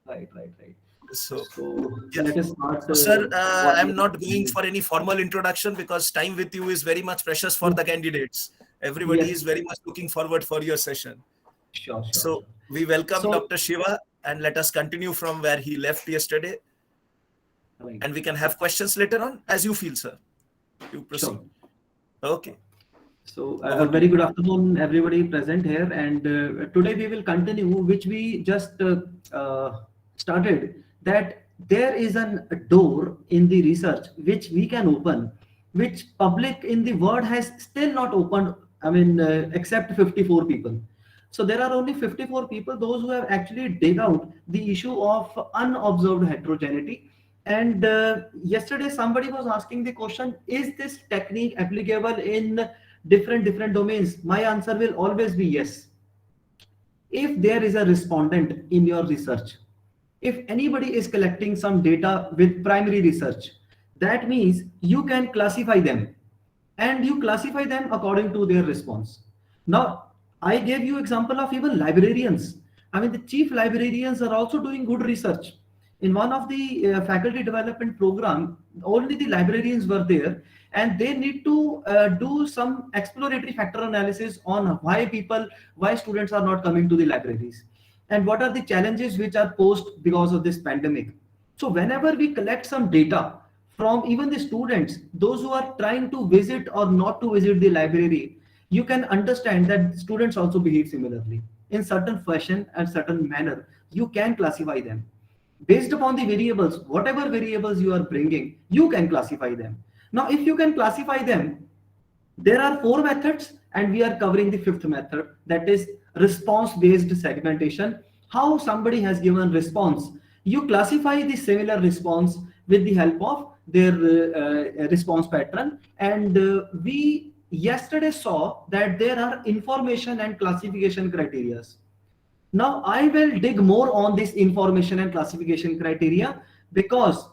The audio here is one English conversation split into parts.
Right. So, So yeah. let us start. So, sir, What we I'm are not going doing. for any formal introduction because time with you is very much precious for Yes, the candidates. Everybody yes, is very much looking forward for your session. sure. So, we welcome So, Dr. Shiva and let us continue from where he left yesterday. right, And we can have questions later on as you feel, sir. You proceed. sure. Okay, So, over a to very you. good afternoon, everybody present here. And today we will continue, which we just started, that there is a door in the research which we can open, which public in the world has still not opened. I mean, except 54 people. So there are only 54 people, those who have actually dig out the issue of unobserved heterogeneity. And yesterday somebody was asking the question, is this technique applicable in different domains? My answer will always be yes. If there is a respondent in your research, if anybody is collecting some data with primary research, that means you can classify them, and you classify them according to their response. Now, I gave you example of even librarians. I mean, the chief librarians are also doing good research. In one of the faculty development program, only the librarians were there, and they need to do some exploratory factor analysis on why students are not coming to the libraries, and what are the challenges which are posed because of this pandemic. So whenever we collect some data from even the students, those who are trying to visit or not to visit the library, you can understand that students also behave similarly in certain fashion and certain manner. You can classify them based upon the variables. Whatever variables you are bringing, you can classify them. Now if you can classify them, there are four methods, and we are covering the fifth method, that is response based segmentation. How somebody has given response, you classify the similar response with the help of their response pattern. And we yesterday saw that there are information and classification criteria. Now I will dig more on this information and classification criteria, because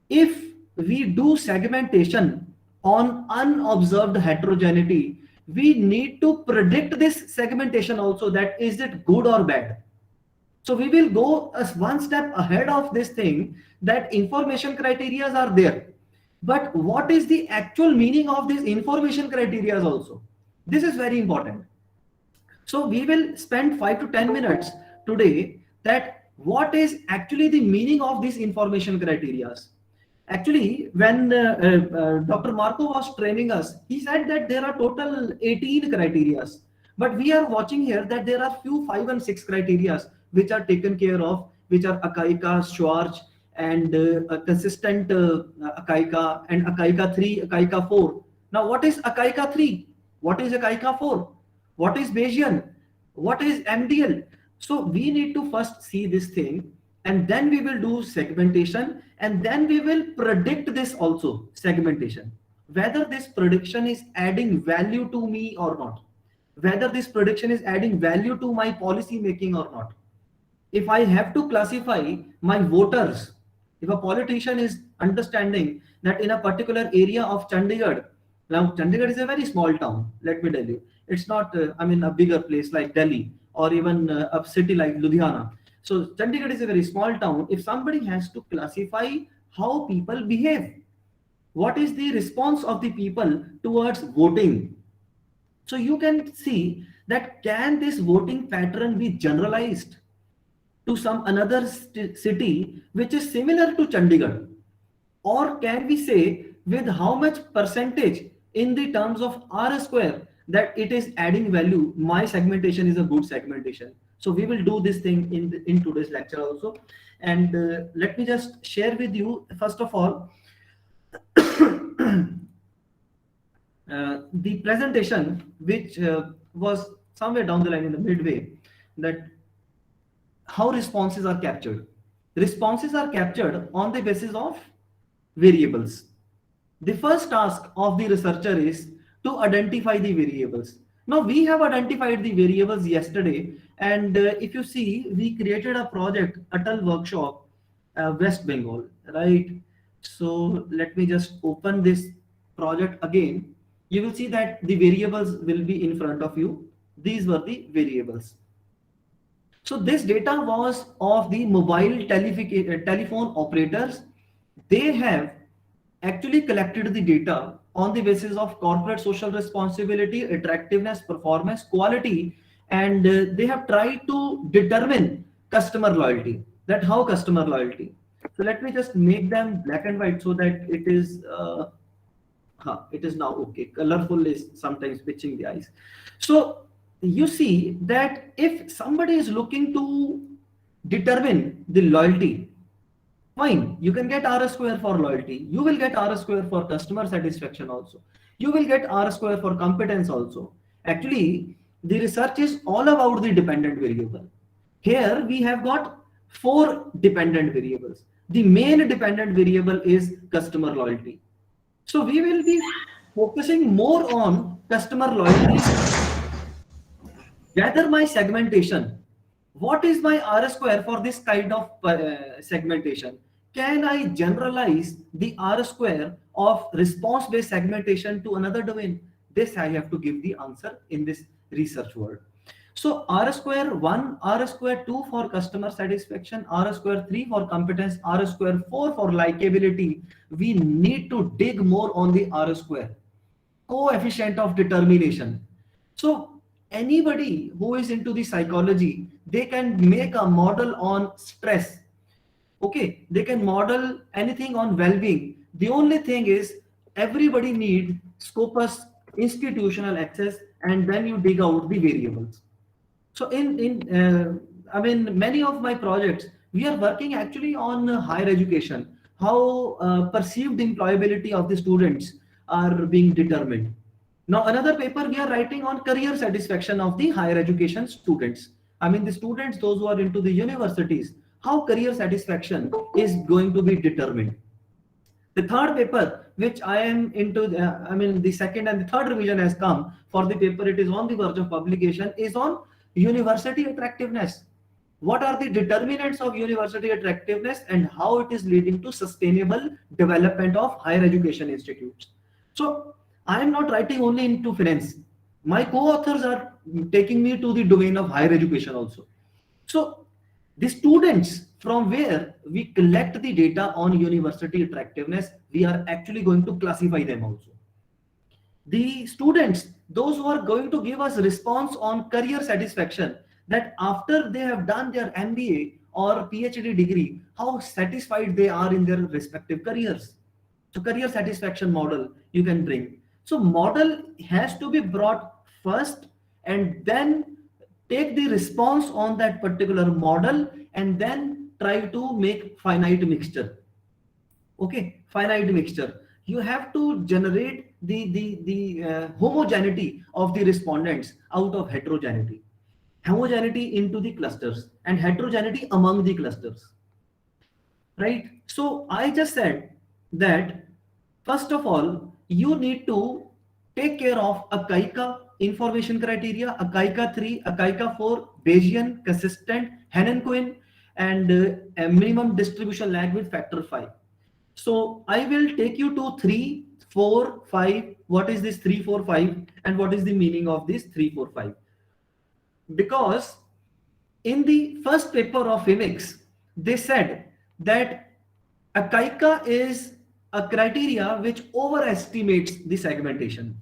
if we do segmentation on unobserved heterogeneity, we need to predict this segmentation also, that is it good or bad. So we will go as one step ahead of this thing, that information criteria are there. But what is the actual meaning of these information criteria also? This is very important. So we will spend 5 to 10 minutes today, that what is actually the meaning of these information criteria. Actually, when Dr. Marco was training us, he said that there are total 18 criteria. But we are watching here that there are few 5 and 6 criteria which are taken care of, which are Akaika, Schwarz, and a consistent Akaika, and Akaika 3, Akaika 4. Now, what is Akaika 3? What is Akaika 4? What is Bayesian? What is MDL? So we need to first see this thing, and then we will do segmentation, and then we will predict this also, segmentation, whether this prediction is adding value to me or not, whether this prediction is adding value to my policy making or not. If I have to classify my voters, if a politician is understanding that in a particular area of Chandigarh, now Chandigarh is a very small town, let me tell you, it's not, I mean, a bigger place like Delhi, or even a city like Ludhiana. So Chandigarh is a very small town. If somebody has to classify how people behave, what is the response of the people towards voting, so you can see that can this voting pattern be generalized to some another city which is similar to Chandigarh? Or can we say with how much percentage in the terms of R square that it is adding value, my segmentation is a good segmentation? So we will do this thing in today's lecture also. And let me just share with you, first of all, the presentation, which was somewhere down the line in the midway, that how responses are captured. Responses are captured on the basis of variables. The first task of the researcher is to identify the variables. Now we have identified the variables yesterday, and if you see, we created a project, Atal Workshop, West Bengal, right? So let me just open this project again. You will see that the variables will be in front of you. These were the variables. So this data was of the telephone operators. They have actually collected the data on the basis of corporate social responsibility, attractiveness, performance, quality, and they have tried to determine customer loyalty. That how customer loyalty. So let me just make them black and white so that it is now okay. Colorful is sometimes pitching the eyes. So you see that if somebody is looking to determine the loyalty, fine, you can get R square for loyalty. You will get R square for customer satisfaction also. You will get R square for competence also. Actually, the research is all about the dependent variable. Here we have got 4 dependent variables. The main dependent variable is customer loyalty. So we will be focusing more on customer loyalty. Gather my segmentation. What is my R square for this kind of segmentation? Can I generalize the R square of response-based segmentation to another domain? This I have to give the answer in this research world. So R square 1, R square 2 for customer satisfaction, R square 3 for competence, R square 4 for likability. We need to dig more on the R square, coefficient of determination. So anybody who is into the psychology, they can make a model on stress. Okay, they can model anything on well-being. The only thing is everybody need Scopus institutional access, and then you dig out the variables. So I mean, many of my projects, we are working actually on higher education, how perceived employability of the students are being determined. Now, another paper we are writing on career satisfaction of the higher education students. I mean, the students, those who are into the universities, how career satisfaction is going to be determined. The third paper, which I am into, I mean, the second and the third revision has come for the paper, it is on the verge of publication, is on university attractiveness. What are the determinants of university attractiveness and how it is leading to sustainable development of higher education institutes. So I am not writing only into finance. My co-authors are taking me to the domain of higher education also. So the students from where we collect the data on university attractiveness, we are actually going to classify them also. The students, those who are going to give us response on career satisfaction, that after they have done their MBA or PhD degree, how satisfied they are in their respective careers. So career satisfaction model you can bring. So model has to be brought first, and then take the response on that particular model, and then try to make finite mixture. Okay, finite mixture. You have to generate the homogeneity of the respondents out of heterogeneity. Homogeneity into the clusters and heterogeneity among the clusters. Right? So I just said that first of all, you need to take care of AKAIKA information criteria, AKAIKA 3, AKAIKA 4, Bayesian, consistent, Hannan-Quinn, and a minimum distribution lag with factor 5. So I will take you to 3, 4, 5. What is this 3, 4, 5? And what is the meaning of this 3, 4, 5? Because in the first paper of Phimics, they said that AKAIKA is a criteria which overestimates the segmentation,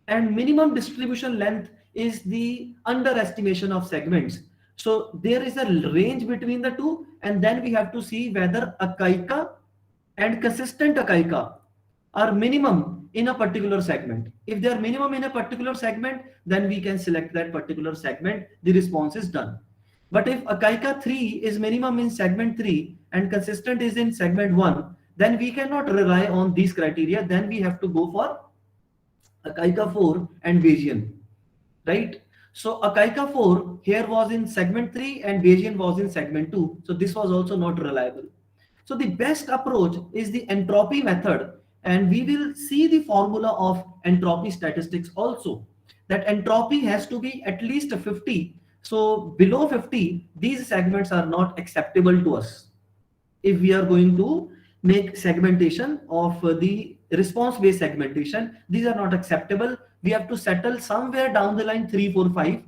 and minimum distribution length is the underestimation of segments. So there is a range between the two, and then we have to see whether AKAIKA and consistent AKAIKA are minimum in a particular segment. If they are minimum in a particular segment, then we can select that particular segment. The response is done. But if AKAIKA 3 is minimum in segment 3 and consistent is in segment 1, then we cannot rely on these criteria. Then we have to go for AKAIKA 4 and Bayesian, right? So AKAIKA 4 here was in segment 3 and Bayesian was in segment 2. So this was also not reliable. So the best approach is the entropy method, and we will see the formula of entropy statistics also. That entropy has to be at least 50. So below 50, these segments are not acceptable to us. If we are going to make segmentation of the response-based segmentation, these are not acceptable. We have to settle somewhere down the line 3, 4, 5.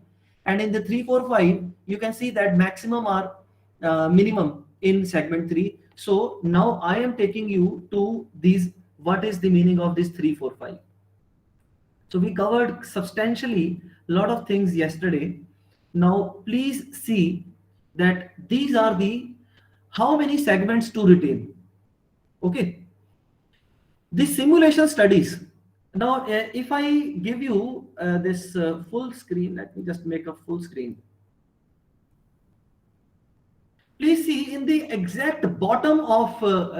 And in the 3, 4, 5, you can see that maximum are minimum in segment 3. So now I am taking you to these, what is the meaning of this 3, 4, 5. So we covered substantially a lot of things yesterday. Now please see that these are the how many segments to retain. Okay. The simulation studies. Now, if I give you this full screen, let me just make a full screen. Please see in the exact bottom of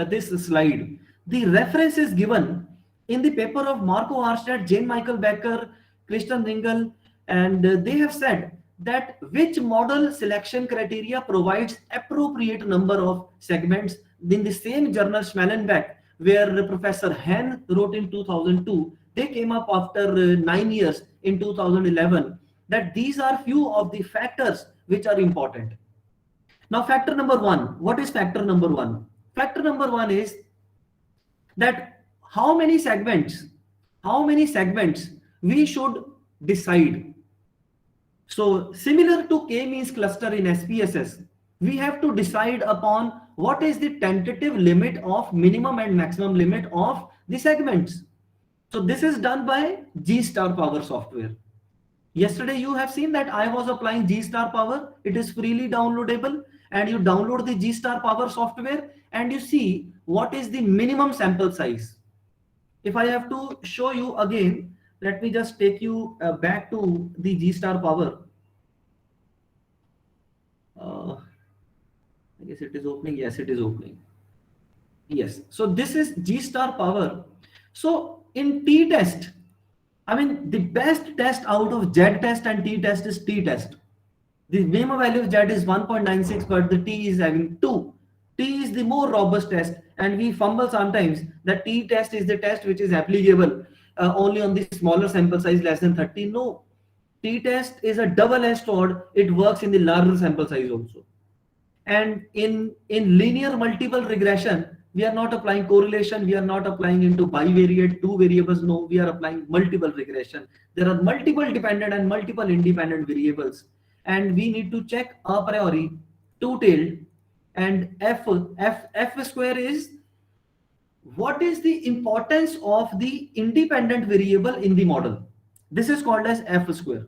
this slide, the reference is given in the paper of Marco Arnstadt, Jane Michael Becker, Christian Ringel, and they have said that which model selection criteria provides appropriate number of segments. In the same journal Schmallenbeck, where Professor Henn wrote in 2002, they came up after 9 years in 2011 that these are few of the factors which are important. Now, factor number 1, what is factor number 1? Factor number 1 is that how many segments we should decide. So similar to k-means cluster in SPSS, we have to decide upon what is the tentative limit of minimum and maximum limit of the segments. So this is done by G-star Power software. Yesterday you have seen that I was applying G-star Power. It is freely downloadable, and you download the G-star Power software and you see what is the minimum sample size. If I have to show you again, let me just take you back to the G-star Power. I guess it is opening. Yes, it is opening. Yes. So this is G-star Power. So in t-test, I mean, the best test out of Z-test and t-test is t-test. The minimum value of Z is 1.96, but the t is having 2. T is the more robust test, and we fumble sometimes that t-test is the test which is applicable only on the smaller sample size less than 30. No, t-test is a double-edged sword. It works in the larger sample size also. And in linear multiple regression, we are not applying correlation. We are not applying into bivariate, two variables. No, we are applying multiple regression. There are multiple dependent and multiple independent variables. And we need to check a priori, two-tailed, and F square is what is the importance of the independent variable in the model. This is called as F square.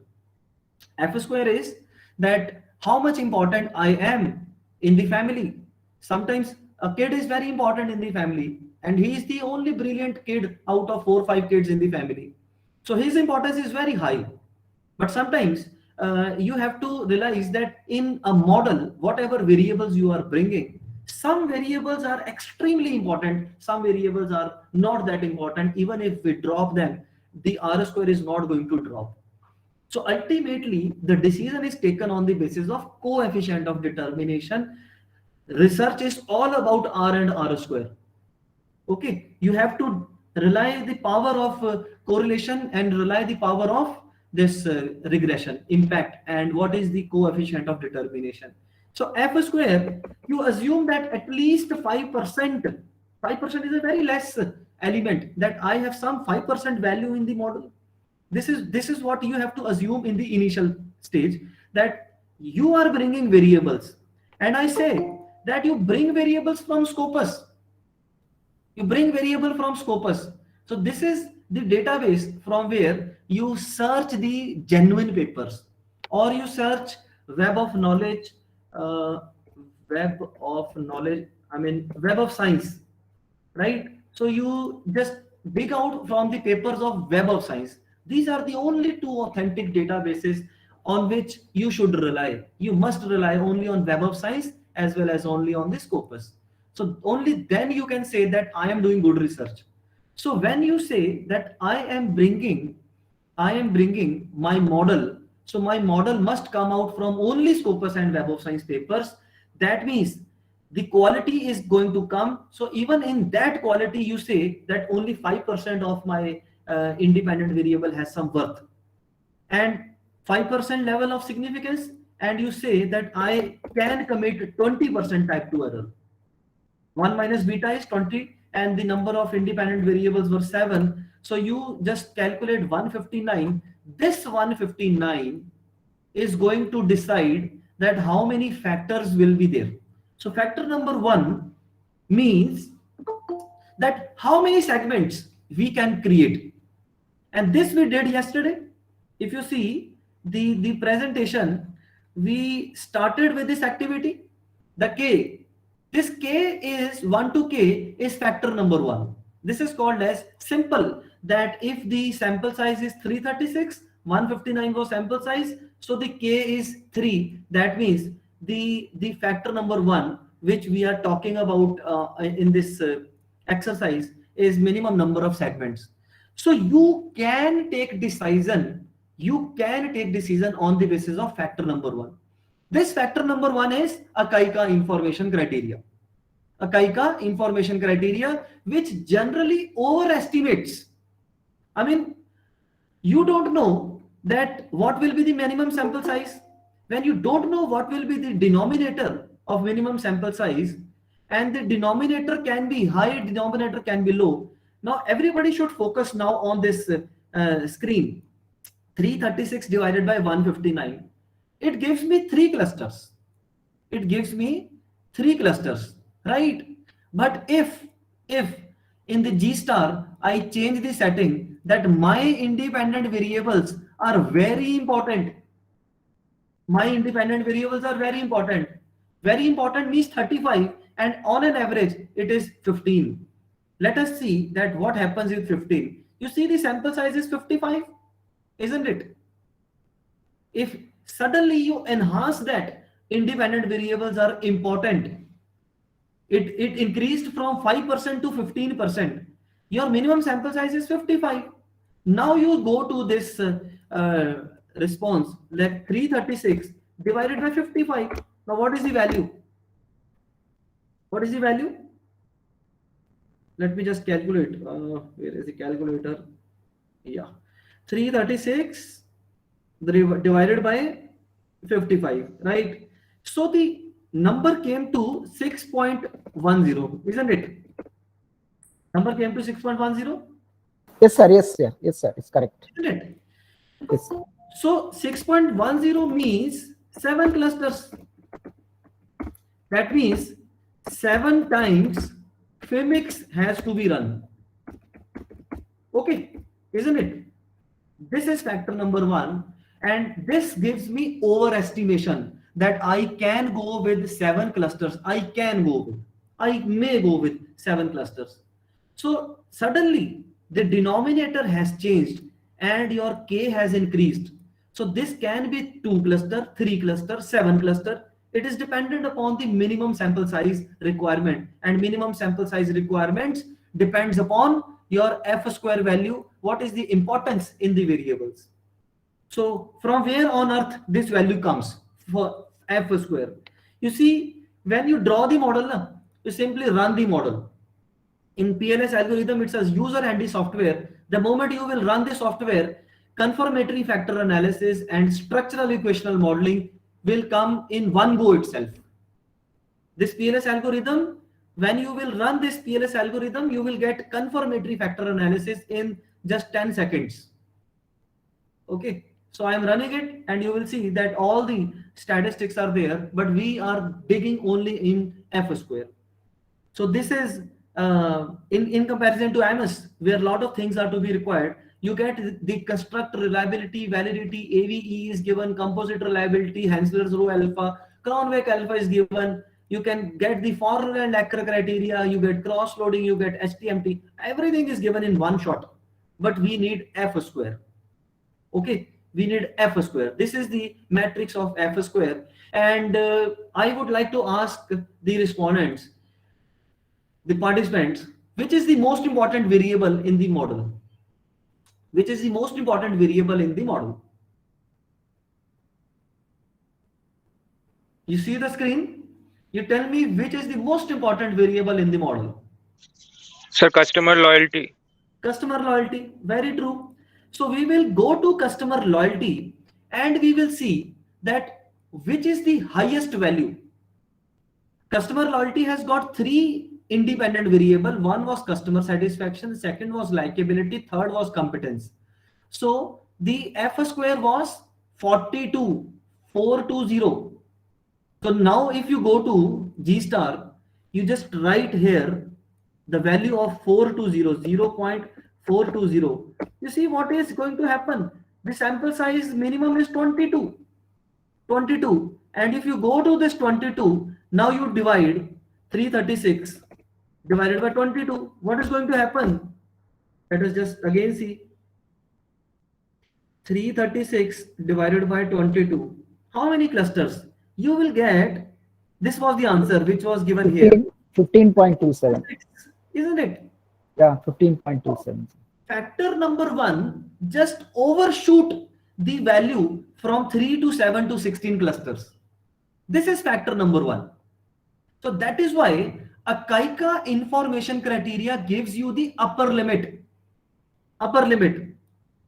F square is that how much important I am in the family. Sometimes a kid is very important in the family and he is the only brilliant kid out of 4 or 5 kids in the family. So his importance is very high. But sometimes you have to realize that in a model, whatever variables you are bringing, some variables are extremely important, some variables are not that important. Even if we drop them, the R square is not going to drop. So ultimately, the decision is taken on the basis of coefficient of determination. Research is all about R and R square. Okay, you have to rely the power of correlation and rely the power of this regression impact and what is the coefficient of determination. So F square, you assume that at least 5%. 5% is a very less element, that I have some 5% value in the model. This is what you have to assume in the initial stage, that you are bringing variables. And I say that you bring variables from Scopus. You bring variable from Scopus. So this is the database from where you search the genuine papers, or you search web of knowledge, web of science, right? So you just dig out from the papers of Web of Science. These are the only 2 authentic databases on which you should rely. You must rely only on Web of Science as well as only on the Scopus. So only then you can say that I am doing good research. So when you say that I am bringing my model, so my model must come out from only Scopus and Web of Science papers. That means the quality is going to come. So even in that quality, you say that only 5% of my independent variable has some worth, and 5% level of significance, and you say that I can commit 20% type 2 error. 1 minus beta is 20 and the number of independent variables were 7. So you just calculate 159. This 159 is going to decide that how many factors will be there. So factor number one means that how many segments we can create. And this we did yesterday. If you see the presentation, we started with this activity, the K. This K is 1 to K is factor number one. This is called as simple, that if the sample size is 336, 159 was sample size, so the K is 3. That means the factor number one, which we are talking about in this exercise, is minimum number of segments. So you can take decision. You can take decision on the basis of factor number one. This factor number one is AKAIKA information criteria. AKAIKA information criteria, which generally overestimates. I mean, you don't know that what will be the minimum sample size. When you don't know what will be the denominator of minimum sample size, and the denominator can be high, denominator can be low. Now everybody should focus now on this screen. 336 divided by 159. It gives me 3 clusters. It gives me 3 clusters, right? But if in the G star I change the setting that my independent variables are very important. My independent variables are very important. Very important means 35, and on an average it is 15. Let us see that what happens with 15. You see the sample size is 55, isn't it? If suddenly you enhance that independent variables are important, it increased from 5% to 15%. Your minimum sample size is 55. Now you go to this response, like 336 divided by 55. Now what is the value? What is the value? Let me just calculate. Where is the calculator? Yeah, 336 divided by 55, right? So the number came to 6.10, isn't it? Number came to 6.10. Yes, sir. Yes, sir. Yes, sir. It's correct. Isn't it? Yes. So 6.10 means 7 clusters. That means 7 times Phemix has to be run. Okay, isn't it? This is factor number one, and this gives me overestimation that I can go with 7 clusters. I may go with 7 clusters. So suddenly the denominator has changed and your K has increased. So this can be 2 cluster, 3 cluster, 7 cluster. It is dependent upon the minimum sample size requirement, and minimum sample size requirements depends upon your F square value. What is the importance in the variables? So from where on earth this value comes for F square? You see, when you draw the model, you simply run the model. In PLS algorithm, it says user handy software. The moment you will run the software, confirmatory factor analysis and structural equational modeling will come in one go itself. This PLS algorithm, when you will run this PLS algorithm, you will get confirmatory factor analysis in just 10 seconds. Okay, so I am running it and you will see that all the statistics are there, but we are digging only in F square. So this is in comparison to AMOS, where a lot of things are to be required. You get the construct reliability, validity, AVE is given, composite reliability, Hensler's rho alpha, Cronwijk alpha is given. You can get the Forner and Acker criteria, you get cross loading, you get HTMT. Everything is given in one shot, but we need F square. Okay, we need F square. This is the matrix of F square. And I would like to ask the respondents, the participants, which is the most important variable in the model? Which is the most important variable in the model? You see the screen? You tell me which is the most important variable in the model. Sir, customer loyalty. Customer loyalty, very true. So we will go to customer loyalty and we will see that which is the highest value. Customer loyalty has got 3 independent variable. One was customer satisfaction, second was likability, third was competence. So the F square was 42 420. So now if you go to G star, you just write here the value of 420, 0.420. You see what is going to happen? The sample size minimum is 22. 22. And if you go to this 22, now you divide 336 divided by 22. What is going to happen? Let us just again see. 336 divided by 22. How many clusters? You will get, this was the answer which was given here. 15.27. Isn't it? Yeah, 15.27. Factor number 1 just overshoot the value from 3 to 7 to 16 clusters. This is factor number 1. So that is why a KAIKA information criteria gives you the upper limit. Upper limit.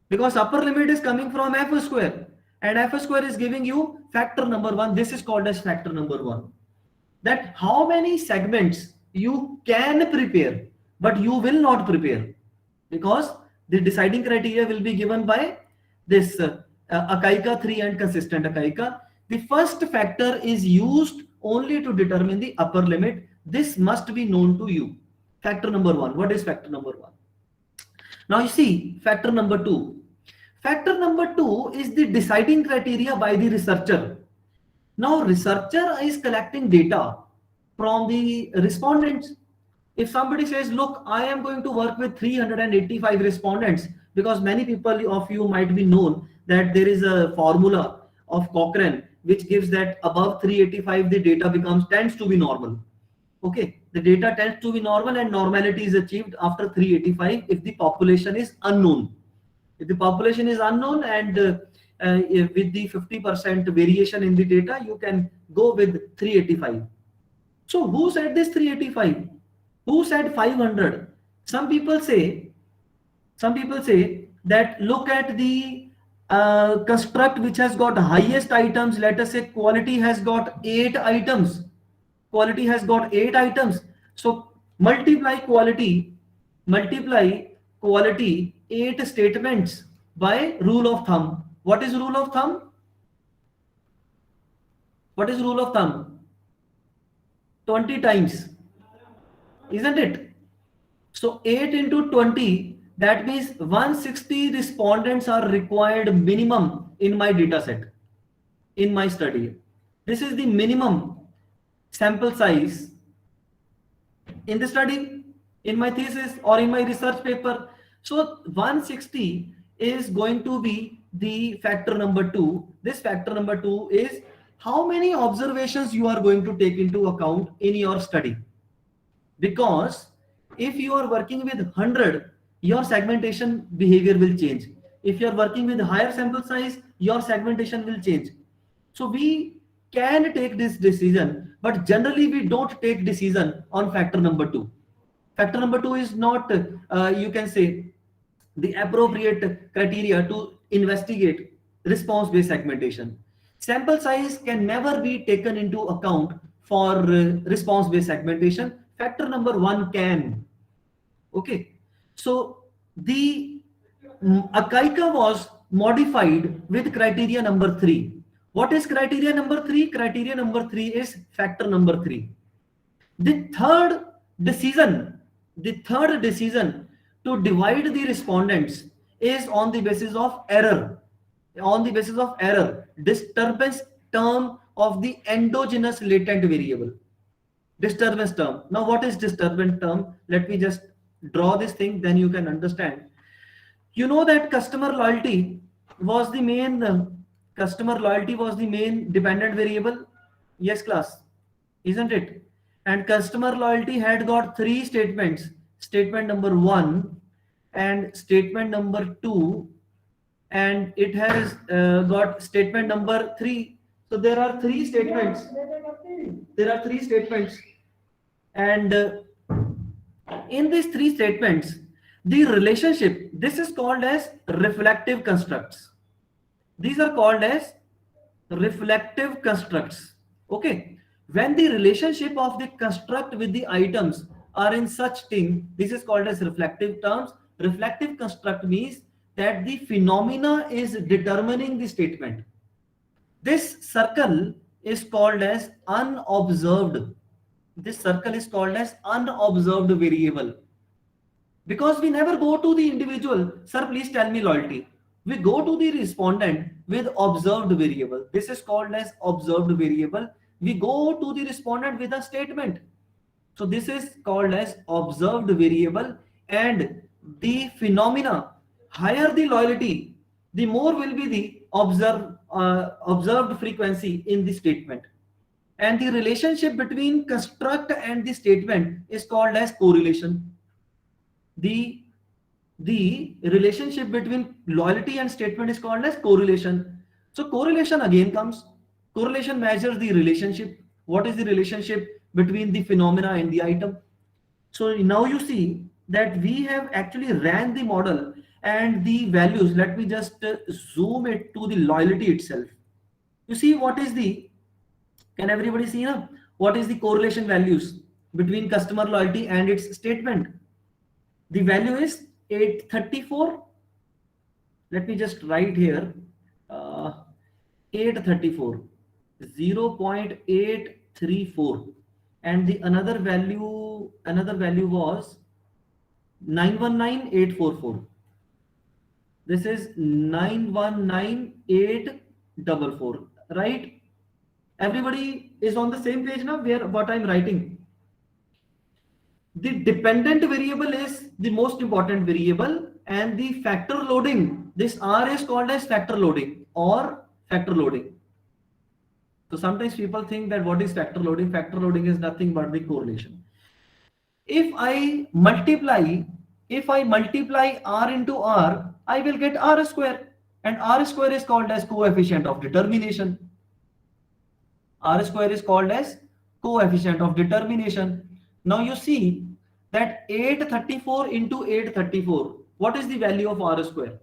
Because upper limit is coming from F square. And F square is giving you factor number 1. This is called as factor number 1. That how many segments you can prepare, but you will not prepare. Because the deciding criteria will be given by this AKAIKA 3 and consistent AKAIKA. The first factor is used only to determine the upper limit. This must be known to you. Factor number 1. What is factor number 1? Now you see factor number 2. Factor number 2 is the deciding criteria by the researcher. Now researcher is collecting data from the respondents. If somebody says, look, I am going to work with 385 respondents, because many people of you might be known that there is a formula of Cochrane which gives that above 385 the data tends to be normal. Okay, the data tends to be normal and normality is achieved after 385 if the population is unknown. If the population is unknown and with the 50% variation in the data, you can go with 385. So who said this 385? Who said 500? Some people say that look at the construct which has got highest items. Let us say quality has got 8 items. Quality has got 8 items. So multiply quality 8 statements by rule of thumb. What is rule of thumb? What is rule of thumb? 20 times. Isn't it? So 8 into 20, that means 160 respondents are required minimum in my data set, in my study. This is the minimum sample size in the study, in my thesis or in my research paper. So 160 is going to be the factor number 2. This factor number 2 is how many observations you are going to take into account in your study. Because if you are working with 100, your segmentation behavior will change. If you are working with higher sample size, your segmentation will change. So we can take this decision, but generally we don't take decision on factor number 2. Factor number 2 is not, you can say, the appropriate criteria to investigate response-based segmentation. Sample size can never be taken into account for response-based segmentation. Factor number 1 can. Okay. So the AKAIKA was modified with criteria number 3. What is criteria number 3? Criteria number 3 is factor number 3. The third decision to divide the respondents is on the basis of error. On the basis of error, disturbance term of the endogenous latent variable. Disturbance term. Now what is disturbance term? Let me just draw this thing, then you can understand. You know that customer loyalty was the main dependent variable. Yes, class, isn't it? And customer loyalty had got 3 statements. Statement number 1 and statement number 2, and it has got statement number 3. So there are 3 statements. And in these 3 statements, the relationship, this is called as reflective constructs. These are called as reflective constructs. Okay. When the relationship of the construct with the items are in such thing, this is called as reflective terms. Reflective construct means that the phenomena is determining the statement. This circle is called as unobserved. This circle is called as unobserved variable. Because we never go to the individual, sir, please tell me loyalty. We go to the respondent with observed variable. This is called as observed variable. We go to the respondent with a statement. So this is called as observed variable, and the phenomena, higher the loyalty, the more will be the observed frequency in the statement. And the relationship between construct and the statement is called as correlation. The relationship between loyalty and statement is called as correlation. So correlation again comes. Correlation measures the relationship. What is the relationship between the phenomena and the item? So now you see that we have actually ran the model and the values. Let me just zoom it to the loyalty itself. You see what is the, can everybody see now? What is the correlation values between customer loyalty and its statement? The value is 834. Let me just write here 834, 0.834, and the another value was 919844. This is 919844, right? Everybody is on the same page now where what I'm writing. The dependent variable is the most important variable, and the factor loading, this R is called as factor loading or factor loading. So sometimes people think that what is factor loading? Factor loading is nothing but the correlation. If I multiply R into R, I will get R square, and R square is called as coefficient of determination. R square is called as coefficient of determination. Now you see that 834 into 834, what is the value of R square?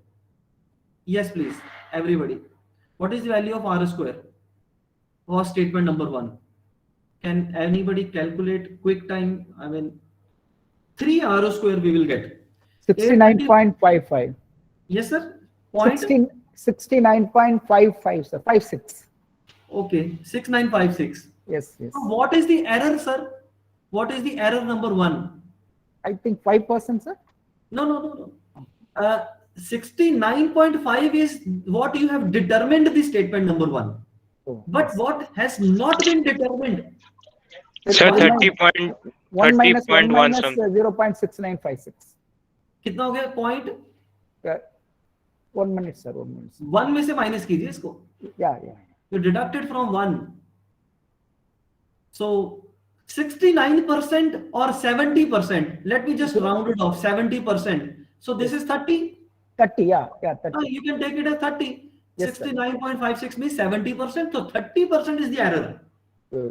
Yes, please, everybody. What is the value of R square? For statement number 1. Can anybody calculate quick time? I mean, 3 R square we will get. 69.55. Yes, sir. Point? 69.55, sir. 56. Okay, 6956. Yes, yes. So what is the error, sir? What is the error number 1? I think 5%, sir. No. 69.5 is what you have determined the statement number 1. Oh, But yes. what has not been determined? Sir, 1 minus 30.1 0.6956. कितना हो गया point? 1 minute, sir. 1 minute. 1 में से minus कीजिए इसको. Yeah. You deducted from 1. So 69% or 70%. Let me just round it off. 70%. So this is 30. 30, yeah, 30. You can take it as 30. Yes, sir. 69.56 means 70%. So 30% is the error.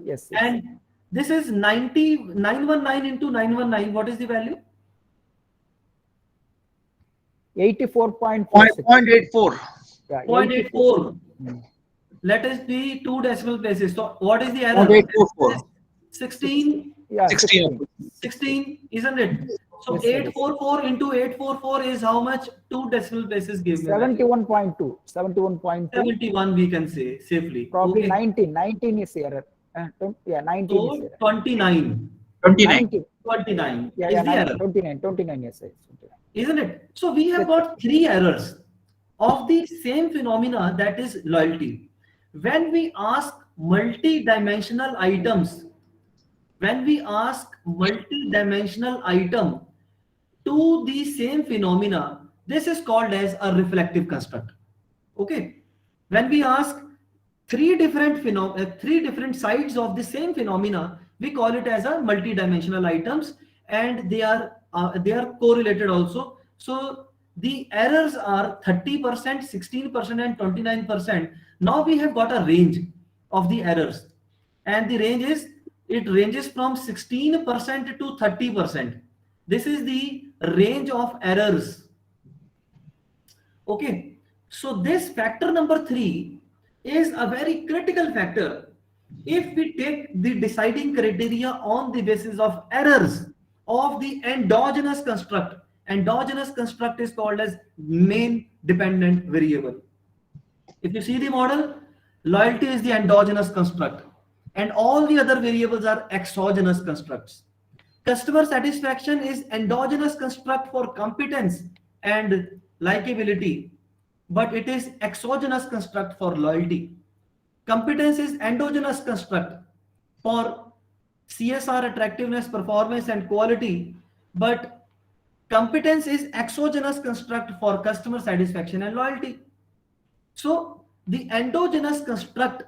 Yes. And this is 919 into 919. What is the value? 84.46. 0.84. Yeah, 0.84. Mm. Let us be 2 decimal places. So what is the error? 0.844. 16. Yeah, 16. 16, isn't it? So Yes, sir. 844 into 844 is how much? 2 decimal places give me. 71.2. 71.2. 71 we can say safely. Probably Okay. 19. 19 is error. 19 So is error. 29. 29. 29 Yeah, is the 19, error. 29, yes, sir. 29. Isn't it? So we have got 3 errors of the same phenomena, that is loyalty. When we ask multi-dimensional items, when we ask multi-dimensional item to the same phenomena, this is called as a reflective construct. Okay. When we ask 3 different sides of the same phenomena, we call it as a multi-dimensional items, and they are correlated also. So the errors are 30%, 16%, and 29%. Now we have got a range of the errors, and the range is, it ranges from 16% to 30%. This is the range of errors. Okay, so this factor number 3 is a very critical factor. If we take the deciding criteria on the basis of errors of the endogenous construct is called as main dependent variable. If you see the model, Loyalty is the endogenous construct, and all the other variables are exogenous constructs. Customer satisfaction is endogenous construct for competence and likability, but it is exogenous construct for loyalty. Competence is endogenous construct for CSR, attractiveness, performance, and quality, but competence is exogenous construct for customer satisfaction and loyalty. So the endogenous construct,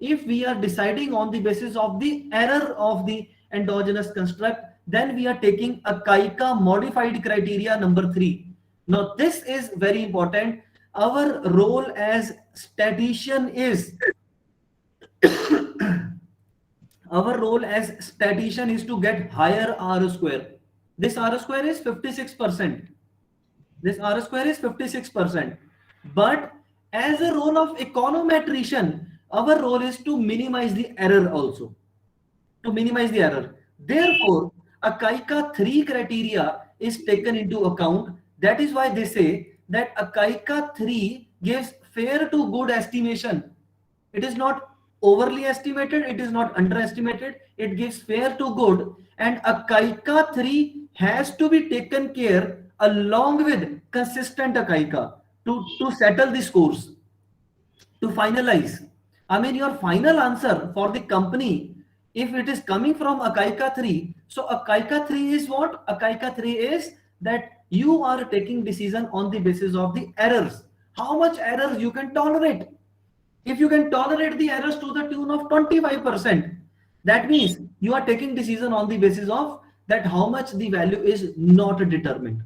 if we are deciding on the basis of the error of the endogenous construct, then we are taking a KAIKA modified criteria number 3. Now this is very important. Our role as statistician is our role as statistician is to get higher R square. This R square is 56%. This R square is 56%. But as a role of econometrician, our role is to minimize the error also. To minimize the error. Therefore, a KAIKA 3 criteria is taken into account. That is why they say that a KAIKA 3 gives fair to good estimation. It is not overly estimated, it is not underestimated, it gives fair to good, and a KAIKA 3 has to be taken care along with consistent KAIKA to settle the scores, to finalize. I mean, your final answer for the company, if it is coming from a KAIKA 3, so a KAIKA 3 is what? A KAIKA 3 is that you are taking decision on the basis of the errors. How much errors you can tolerate? If you can tolerate the errors to the tune of 25%, that means you are taking decision on the basis of that how much the value is not determined.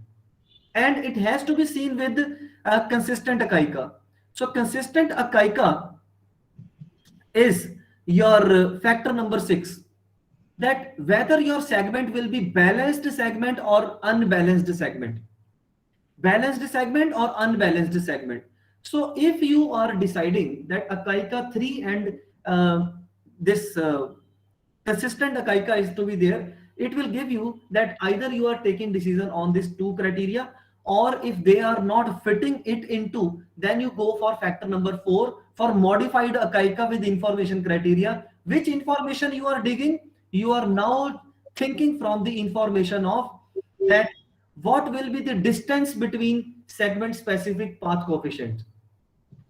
And it has to be seen with a consistent KAIKA. So consistent KAIKA is your factor number 6. That whether your segment will be balanced segment or unbalanced segment. Balanced segment or unbalanced segment. So if you are deciding that a KAIKA 3 and this consistent KAIKA is to be there, it will give you that either you are taking decision on these 2 criteria, or if they are not fitting it into, then you go for factor number 4 for modified KAIKA with information criteria. Which information you are digging? You are now thinking from the information of that what will be the distance between segment specific path coefficient.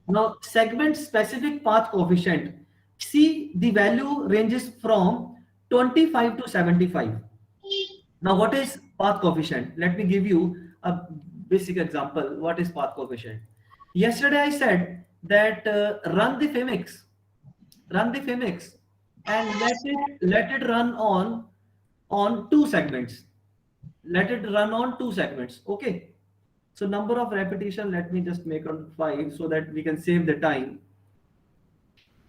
Now segment specific path coefficient, see the value ranges from 25 to 75. Now what is path coefficient? Let me give you a basic example. What is path coefficient? Yesterday I said that run the Femix and let it run on 2 segments. Let it run on 2 segments. Okay. So number of repetition, let me just make on 5 so that we can save the time.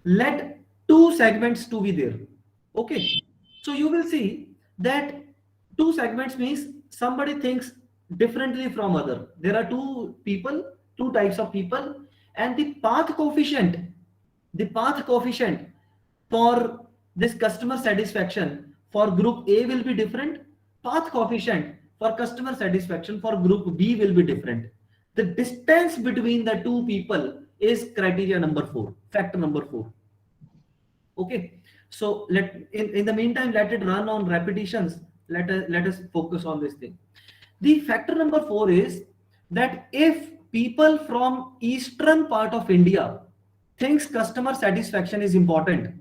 Let 2 segments to be there. Okay. So you will see that 2 segments means somebody thinks differently from other. There are 2 people, 2 types of people, and the path coefficient for this customer satisfaction for group A will be different. Path coefficient for customer satisfaction for group B will be different. The distance between the 2 people is criteria number 4, factor number 4. Okay. So in the meantime, let it run on repetitions. Let us focus on this thing. The factor number 4 is that if people from eastern part of India thinks customer satisfaction is important,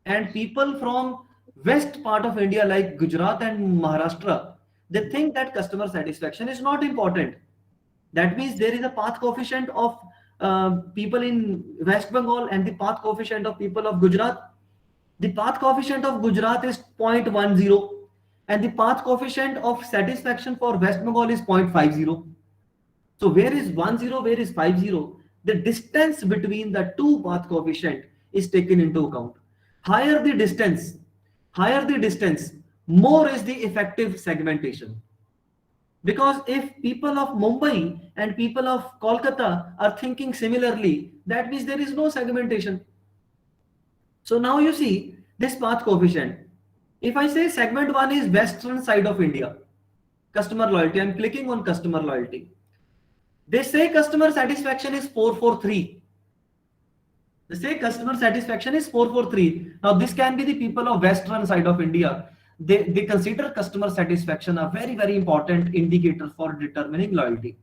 and people from west part of India like Gujarat and Maharashtra, they think that customer satisfaction is not important. That means there is a path coefficient of people in West Bengal and the path coefficient of people of Gujarat. The path coefficient of Gujarat is 0.10 and the path coefficient of satisfaction for West Bengal is 0.50. So where is 10, where is 50? The distance between the 2 path coefficient is taken into account. Higher the distance, more is the effective segmentation. Because if people of Mumbai and people of Kolkata are thinking similarly, that means there is no segmentation. So now you see this path coefficient. If I say segment 1 is western side of India, customer loyalty, I'm clicking on customer loyalty. They say customer satisfaction is 443. They say customer satisfaction is 443. Now this can be the people of western side of India. They consider customer satisfaction a very, very important indicator for determining loyalty.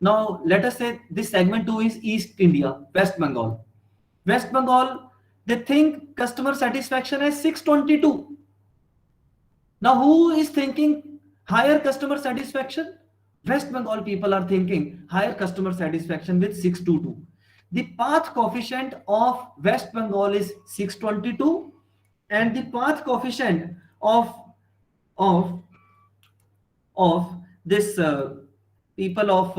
Now let us say this segment 2 is East India, West Bengal. West Bengal, they think customer satisfaction is 622. Now who is thinking higher customer satisfaction? West Bengal people are thinking higher customer satisfaction with 622. The path coefficient of West Bengal is 622 and the path coefficient of this people of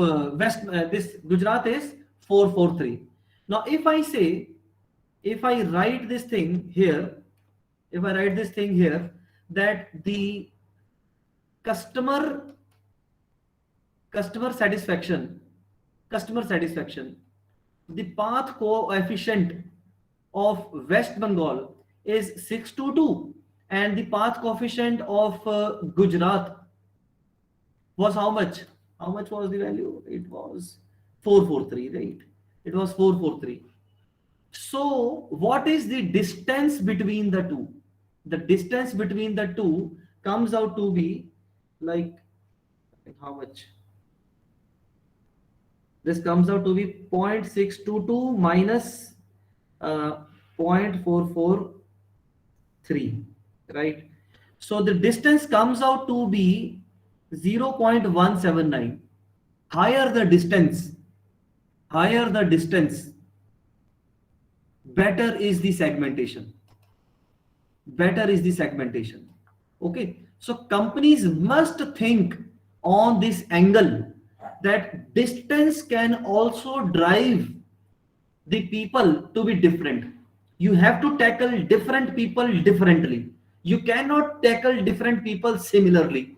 this Gujarat is 443. Now if I write this thing here, that the customer satisfaction, the path coefficient of West Bengal is 622 and the path coefficient of Gujarat was how much? How much was the value? It was 443, right? It was 443. So what is the distance between the two? The distance between the two comes out to be like how much? This comes out to be 0.622 minus 0.443, right? So the distance comes out to be 0.179. Higher the distance, better is the segmentation. Okay, so companies must think on this angle that distance can also drive the people to be different. You have to tackle different people differently. You cannot tackle different people similarly.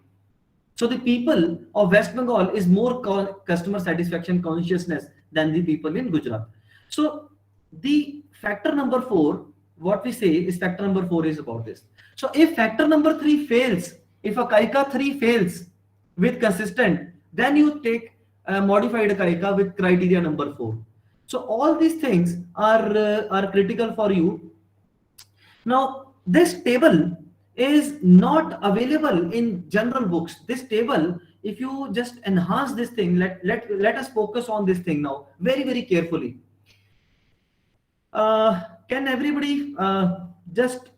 So the people of West Bengal is more customer satisfaction consciousness than the people in Gujarat. So the factor number 4, what we say is factor number 4 is about this. So if factor number 3 fails, if a KAICA 3 fails with consistent, then you take a modified KAICA with criteria number 4. So all these things are critical for you. Now this table is not available in general books. This table, if you just enhance this thing, let us focus on this thing now very, very carefully. Can everybody just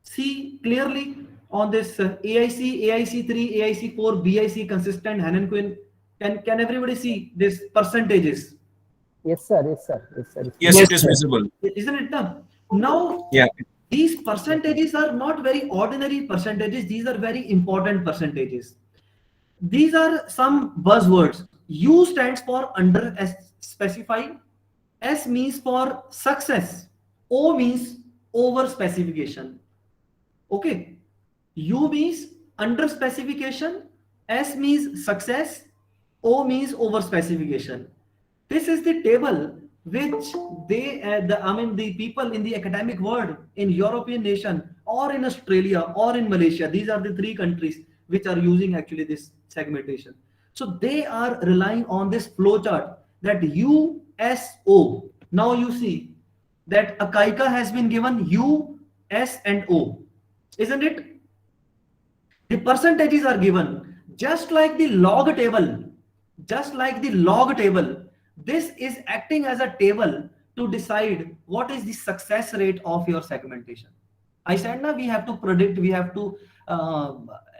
see clearly on this AIC, AIC3, AIC4, BIC consistent, Hanen-Quinn? Can everybody see these percentages? Yes, sir. Yes, it is visible. Isn't it done? Now, Yeah. these percentages are not very ordinary percentages. These are very important percentages. These are some buzzwords. U stands for under specify. S means for success. O means over specification. Okay. U means under specification. S means success. O means over specification. This is the table which the people in the academic world, in European nation or in Australia or in Malaysia, these are the 3 countries which are using actually this segmentation. So they are relying on this flowchart that USO. Now you see that a KAICA has been given U, S and O, isn't it? The percentages are given just like the log table. This is acting as a table to decide what is the success rate of your segmentation. I said now we have to predict, we have to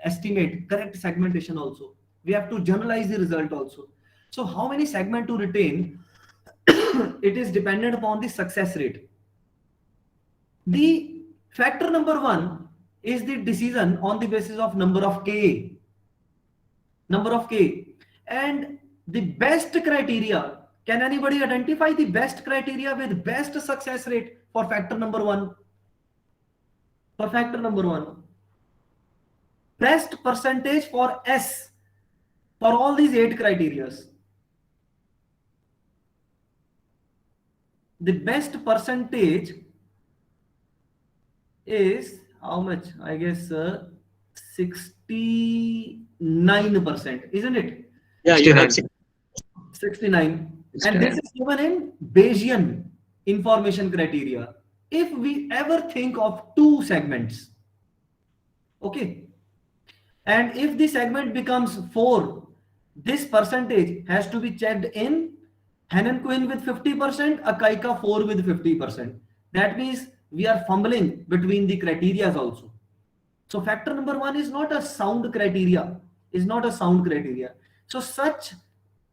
estimate correct segmentation also. We have to generalize the result also. So how many segment to retain, it is dependent upon the success rate. The factor number 1 is the decision on the basis of number of K. And the best criteria, can anybody identify the best criteria with best success rate for factor number 1? For factor number 1, best percentage for S for all these 8 criterias. The best percentage is how much? I guess 69%, isn't it? Yeah, you have 69. And this is given in Bayesian. information criteria. If we ever think of two segments, okay, and if the segment becomes 4, this percentage has to be checked in Henan Quinn with 50%, Akaika 4 with 50%. That means we are fumbling between the criterias also. So factor number 1 is not a sound criteria, So such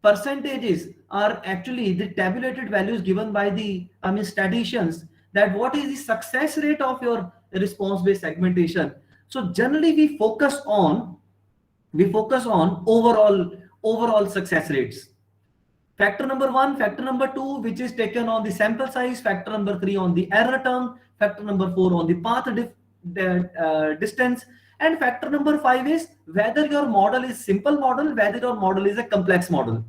percentages are actually the tabulated values given by the statisticians, that what is the success rate of your response-based segmentation. So generally we focus on overall success rates. Factor number 1, factor number 2, which is taken on the sample size, factor number 3 on the error term, factor number 4 on the path distance, and factor number 5 is whether your model is simple model, whether your model is a complex model.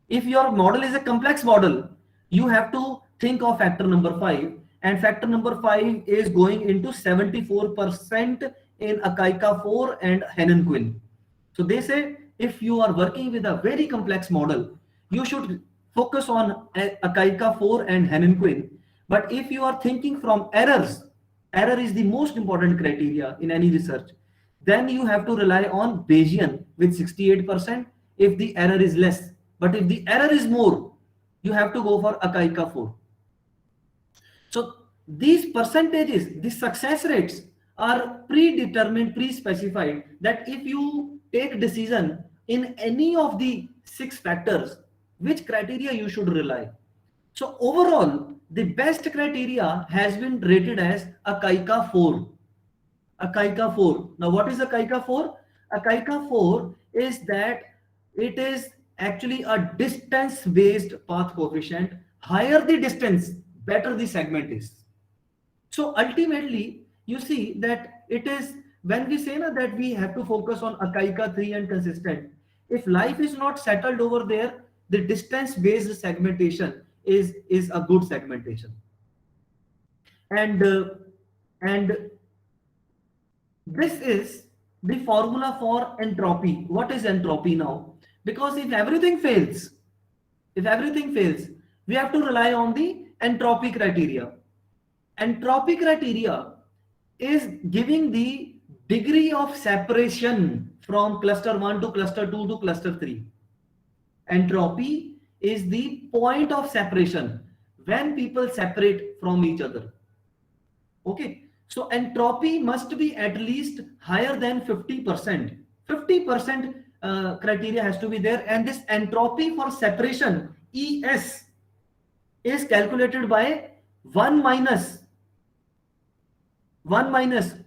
If your model is a complex model, you have to think of factor number 5, and factor number 5 is going into 74% in Akaika 4 and Henan Quinn. So they say if you are working with a very complex model, you should focus on Akaika 4 and Henan Quinn. But if you are thinking from errors, error is the most important criteria in any research, then you have to rely on Bayesian with 68% if the error is less. But if the error is more, you have to go for Akaika 4. So these percentages, the success rates are predetermined, pre-specified, that if you take decision in any of the 6 factors, which criteria you should rely. So overall, the best criteria has been rated as Akaika 4. Akaika 4. Now what is Akaika 4? Akaika 4 is that it is actually a distance-based path coefficient. Higher the distance, better the segment is. So ultimately, you see that it is, when we say that we have to focus on Akaika 3 and consistent, if life is not settled over there, the distance-based segmentation is a good segmentation. And this is the formula for entropy. What is entropy now? Because if everything fails, we have to rely on the entropy criteria. Entropy criteria is giving the degree of separation from cluster 1 to cluster 2 to cluster 3. Entropy is the point of separation when people separate from each other. Okay, so entropy must be at least higher than 50%. 50% criteria has to be there, and this entropy for separation, ES, is calculated by 1 minus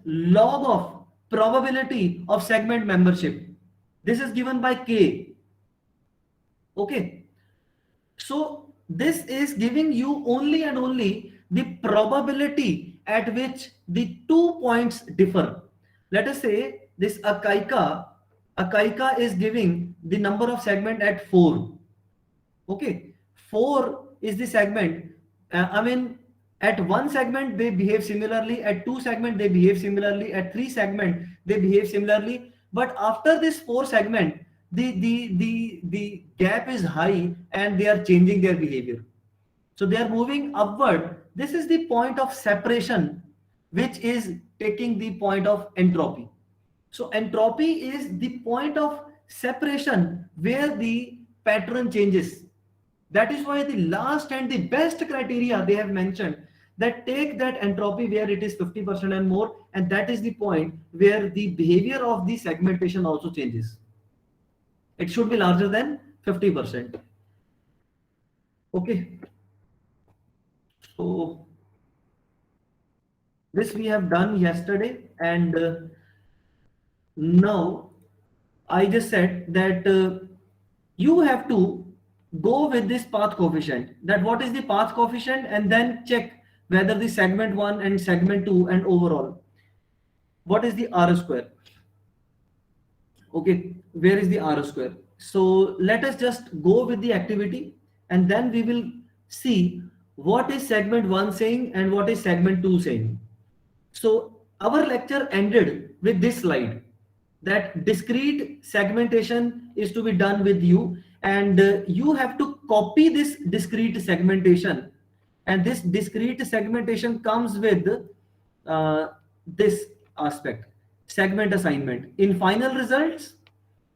log of probability of segment membership. This is given by K. Okay, so this is giving you only and only the probability at which the 2 points differ. Let us say this Akaika is giving the number of segment at 4. Okay, 4 is the segment. At 1 segment they behave similarly, at 2 segment they behave similarly, at 3 segment they behave similarly, but after this 4 segment, the gap is high and they are changing their behavior. So they are moving upward. This is the point of separation, which is taking the point of entropy. So entropy is the point of separation where the pattern changes. That is why the last and the best criteria they have mentioned, that take that entropy where it is 50% and more, and that is the point where the behavior of the segmentation also changes. It should be larger than 50%. Okay. So this we have done yesterday, and now I just said that you have to go with this path coefficient, that what is the path coefficient, and then check whether the segment 1 and segment 2 and overall, what is the R square. Okay, where is the R square? So let us just go with the activity, and then we will see what is segment 1 saying and what is segment 2 saying. So our lecture ended with this slide, that discrete segmentation is to be done with you, and you have to copy this discrete segmentation And this discrete segmentation comes with this aspect, segment assignment. In final results,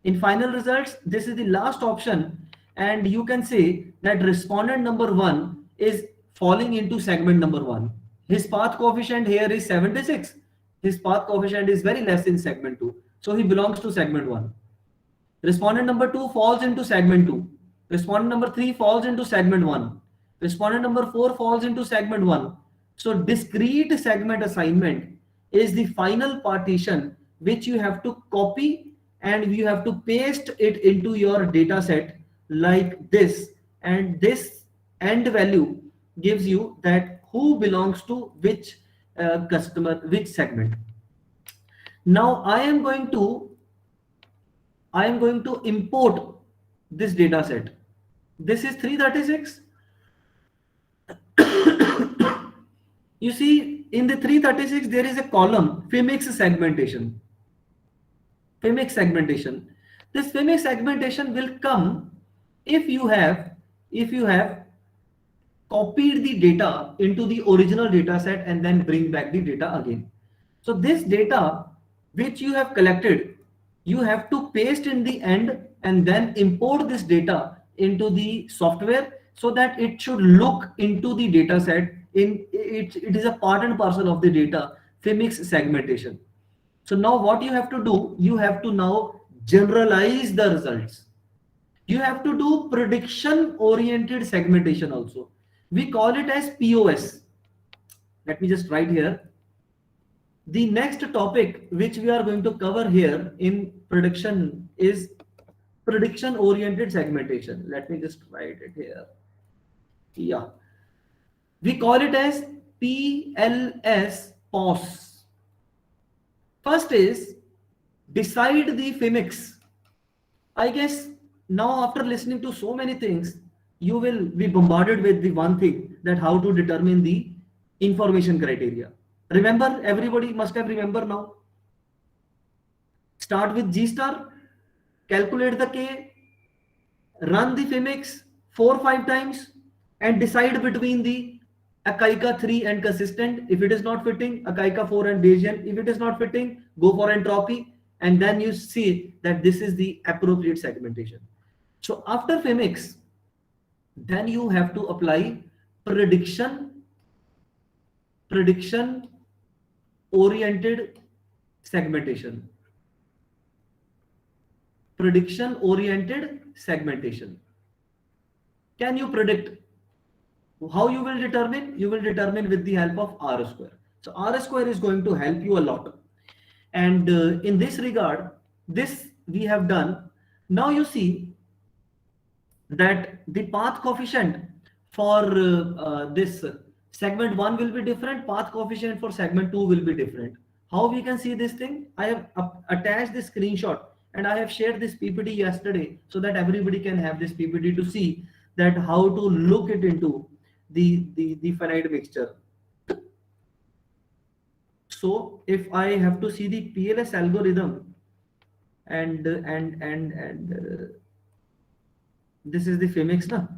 this is the last option, and you can say that respondent number 1 is falling into segment number 1. His path coefficient here is 76. His path coefficient is very less in segment 2. So he belongs to segment 1. Respondent number 2 falls into segment 2. Respondent number 3 falls into segment 1. Respondent number 4 falls into segment 1. So discrete segment assignment is the final partition which you have to copy and you have to paste it into your data set like this, and this end value gives you that who belongs to which customer, which segment. Now I am going to import this data set. This is 336. You see, in the 336 there is a column Phimix segmentation. Phimix segmentation. This Phimix segmentation will come if you have copied the data into the original data set and then bring back the data again. So this data which you have collected, you have to paste in the end and then import this data into the software so that it should look into the data set. It is a part and parcel of the data, Phimix segmentation. So now what you have to do, you have to now generalize the results. You have to do prediction oriented segmentation also. We call it as POS. Let me just write here. The next topic which we are going to cover here in prediction is prediction oriented segmentation. Let me just write it here. Yeah. We call it as PLS POS. First is decide the Phimix. I guess now after listening to so many things, you will be bombarded with the one thing, that how to determine the information criteria. Remember, everybody must have remembered now. Start with G star, calculate the K, run the Phimix 4-5 times and decide between the Akaika 3 and consistent. If it is not fitting, Akaika 4 and Bayesian. If it is not fitting, go for entropy, and then you see that this is the appropriate segmentation. So after Phimix, then you have to apply prediction oriented segmentation. Prediction oriented segmentation. Can you predict? How you will determine? You will determine with the help of R square. So R square is going to help you a lot. And in this regard, this we have done. Now you see that the path coefficient for this segment 1 will be different. Path coefficient for segment 2 will be different. How we can see this thing? I have attached this screenshot and I have shared this PPT yesterday so that everybody can have this PPT to see that how to look it into the finite mixture. So if I have to see the PLS algorithm and this is the Phimix now.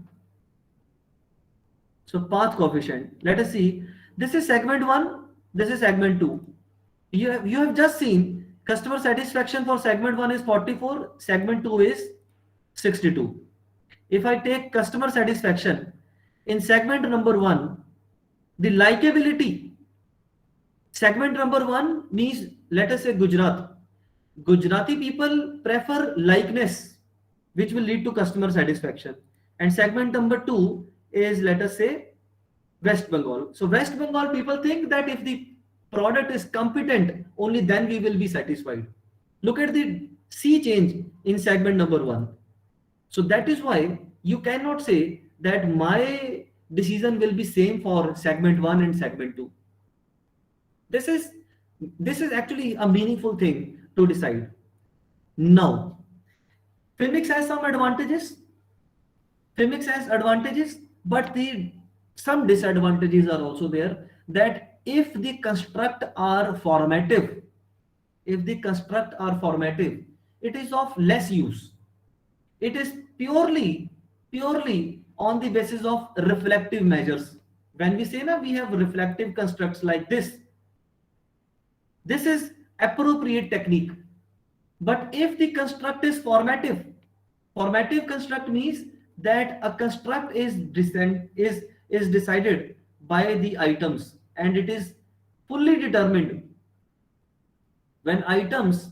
So path coefficient, let us see, this is segment 1, this is segment 2. You have just seen customer satisfaction for segment 1 is 44, segment 2 is 62. If I take customer satisfaction in segment number 1, the likability, segment number 1 means, let us say Gujarat. Gujarati people prefer likeness, which will lead to customer satisfaction. And segment number 2 is, let us say, West Bengal. So West Bengal people think that if the product is competent, only then we will be satisfied. Look at the sea change in segment number 1. So that is why you cannot say that my decision will be same for segment 1 and segment 2. This is actually a meaningful thing to decide. Now, Phimix has some advantages. Phimix has advantages, but some disadvantages are also there. That if the construct are formative, it is of less use. It is purely on the basis of reflective measures. When we say now we have reflective constructs like this is appropriate technique. But if the construct is formative construct means that a construct is decided by the items and it is fully determined. When items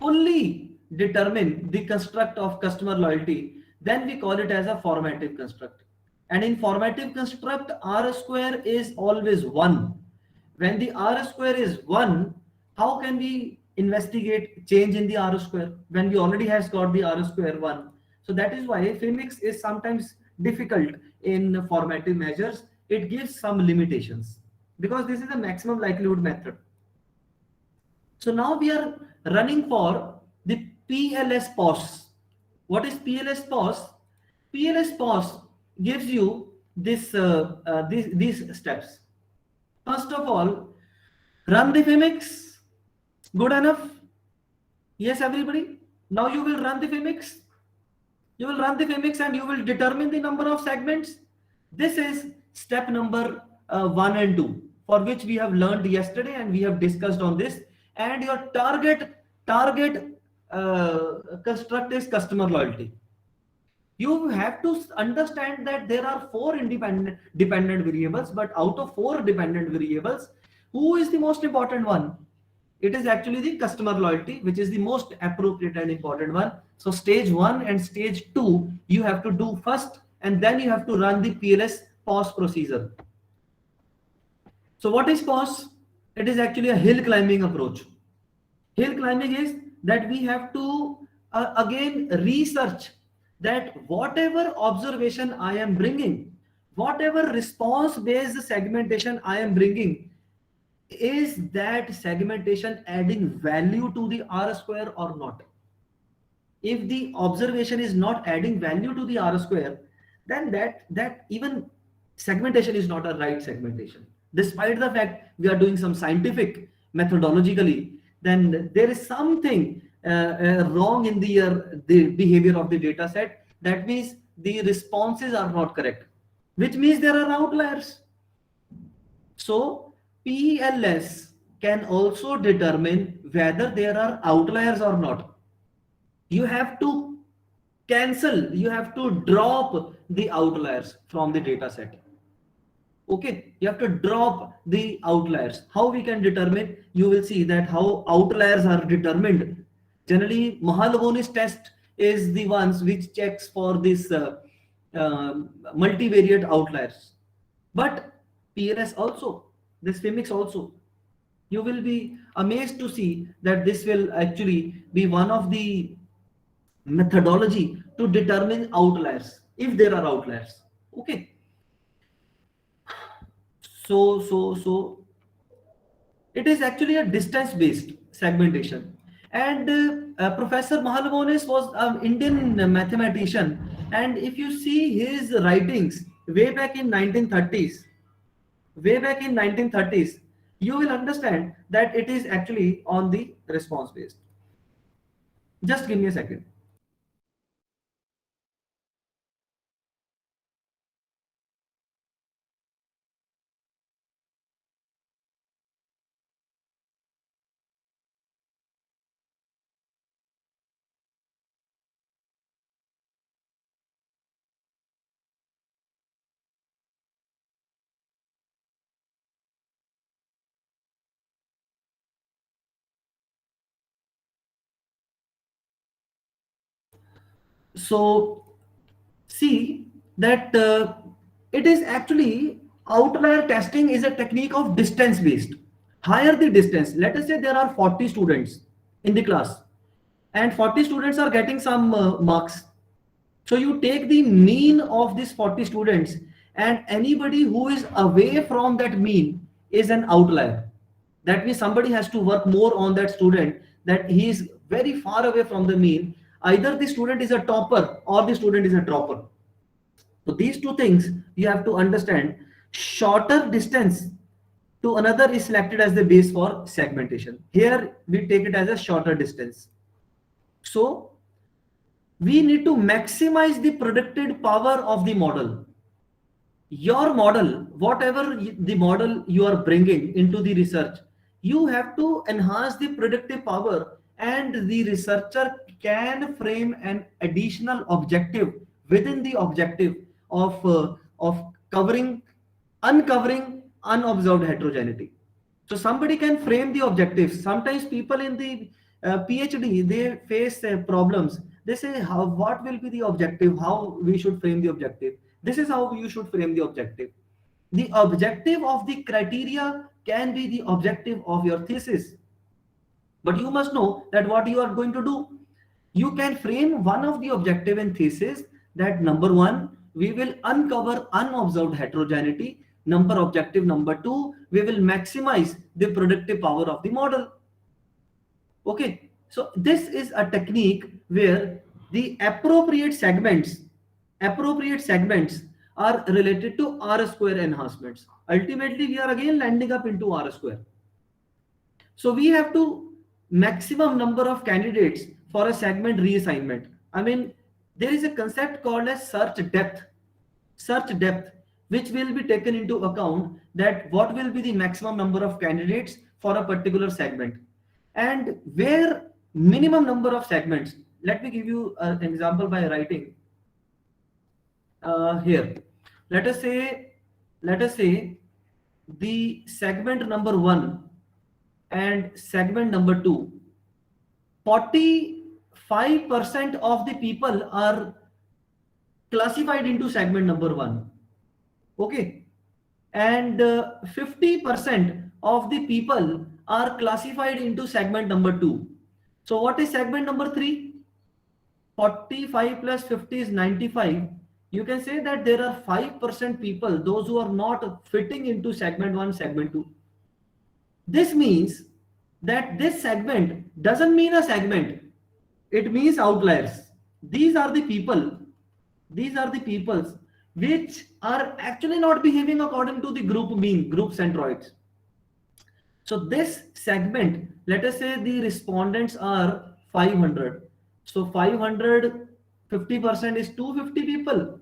fully determine the construct of customer loyalty, then we call it as a formative construct. And in formative construct, R square is always 1. When the R square is 1, how can we investigate change in the R square when we already has got the R square 1? So that is why Femix is sometimes difficult in formative measures. It gives some limitations because this is a maximum likelihood method. So now we are running for the PLS POS. What is PLS POS? PLS POS gives you this these steps. First of all, run the Femix. Good enough? Yes, everybody. Now you will run the Femix. You will run the Femix and you will determine the number of segments. This is step number 1 and 2, for which we have learned yesterday and we have discussed on this. And your target construct is customer loyalty. You have to understand that there are 4 dependent variables, but out of 4 dependent variables, who is the most important one? It is actually the customer loyalty, which is the most appropriate and important one. So stage 1 and stage 2, you have to do first, and then you have to run the PLS POS procedure. So what is POS? It is actually a hill climbing approach. Hill climbing is that we have to again research that whatever observation I am bringing, whatever response based segmentation I am bringing, is that segmentation adding value to the R square or not? If the observation is not adding value to the R square, then that even segmentation is not a right segmentation. Despite the fact we are doing some scientific methodologically, then there is something wrong in the behavior of the data set. That means the responses are not correct, which means there are outliers. So PLS can also determine whether there are outliers or not. You have to cancel, you have to drop the outliers from the data set. Okay, you have to drop the outliers. How we can determine? You will see that how outliers are determined. Generally, Mahalanobis test is the ones which checks for this multivariate outliers. But PLS also, this Femix also. You will be amazed to see that this will actually be one of the methodology to determine outliers, if there are outliers. Okay. So it is actually a distance based segmentation. And Professor Mahalanobis was an Indian mathematician, and if you see his writings way back in 1930s, you will understand that it is actually on the response based. Just give me a second. So see that it is actually outlier testing is a technique of distance based. Higher the distance, let us say there are 40 students in the class and 40 students are getting some marks. So you take the mean of these 40 students, and anybody who is away from that mean is an outlier. That means somebody has to work more on that student, that he is very far away from the mean. Either the student is a topper or the student is a dropper. So these two things you have to understand. Shorter distance to another is selected as the base for segmentation. Here we take it as a shorter distance. So we need to maximize the predicted power of the model. your model, whatever the model you are bringing into the research, you have to enhance the predictive power, and the researcher can frame an additional objective within the objective of uncovering unobserved heterogeneity. So somebody can frame the objectives. Sometimes people in the PhD, they face problems. They say, how, what will be the objective, how we should frame the objective. This is how you should frame the objective. The objective of the criteria can be the objective of your thesis. But you must know that what you are going to do. You can frame one of the objective in thesis, that number one, we will uncover unobserved heterogeneity. Objective number two, we will maximize the predictive power of the model. Okay, so this is a technique where the appropriate segments are related to R square enhancements. Ultimately, we are again landing up into R square. So we have to maximum number of candidates for a segment reassignment. I mean, there is a concept called as search depth, which will be taken into account, that what will be the maximum number of candidates for a particular segment, and where minimum number of segments. Let me give you an example by writing here. Let us say the segment number 1 and segment number 2, 45% of the people are classified into segment number 1. Okay, and 50% of the people are classified into segment number 2. So what is segment number 3? 45 plus 50 is 95. You can say that there are 5% people, those who are not fitting into segment 1, segment 2. This means that this segment doesn't mean a segment, it means outliers. These are the peoples which are actually not behaving according to the group mean, group centroids. So this segment, let us say the respondents are 500. So 500, 50% is 250 people,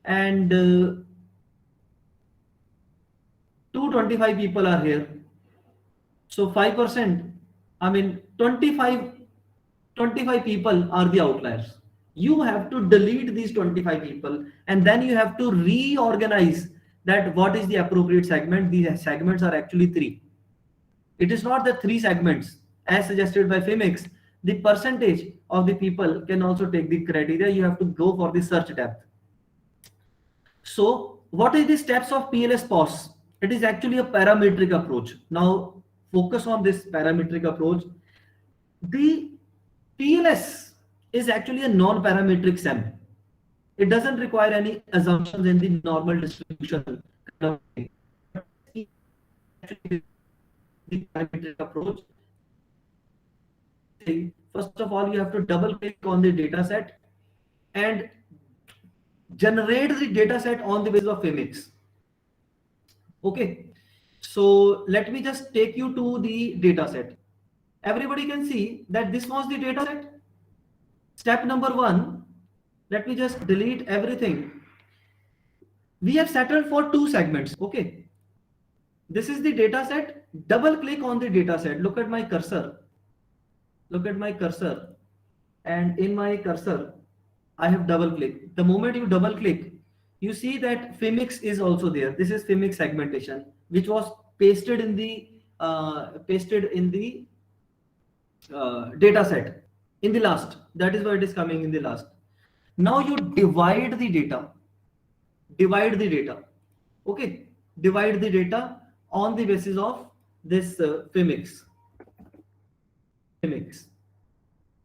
and 225 people are here. So 5%, I mean 25 people are the outliers. You have to delete these 25 people, and then you have to reorganize that what is the appropriate segment. The segments are actually 3. It is not the 3 segments as suggested by Phimics. The percentage of the people can also take the criteria. You have to go for the search depth. So what is the steps of PLS POS? It is actually a parametric approach. Now focus on this parametric approach. The PLS is actually a non-parametric SEM. It doesn't require any assumptions in the normal distribution. The parametric approach. First of all, you have to double click on the data set and generate the data set on the basis of Phimics. Okay, so let me just take you to the data set. Everybody can see that this was the data set. Step number 1, let me just delete everything. We have settled for 2 segments. Okay, this is the data set. Double click on the data set. Look at my cursor. And in my cursor, I have double click. The moment you double click, you see that Phimics is also there. This is Phimics segmentation, which was pasted in the data set in the last. That is why it is coming in the last. Now you divide the data. Okay, divide the data on the basis of this Phimics.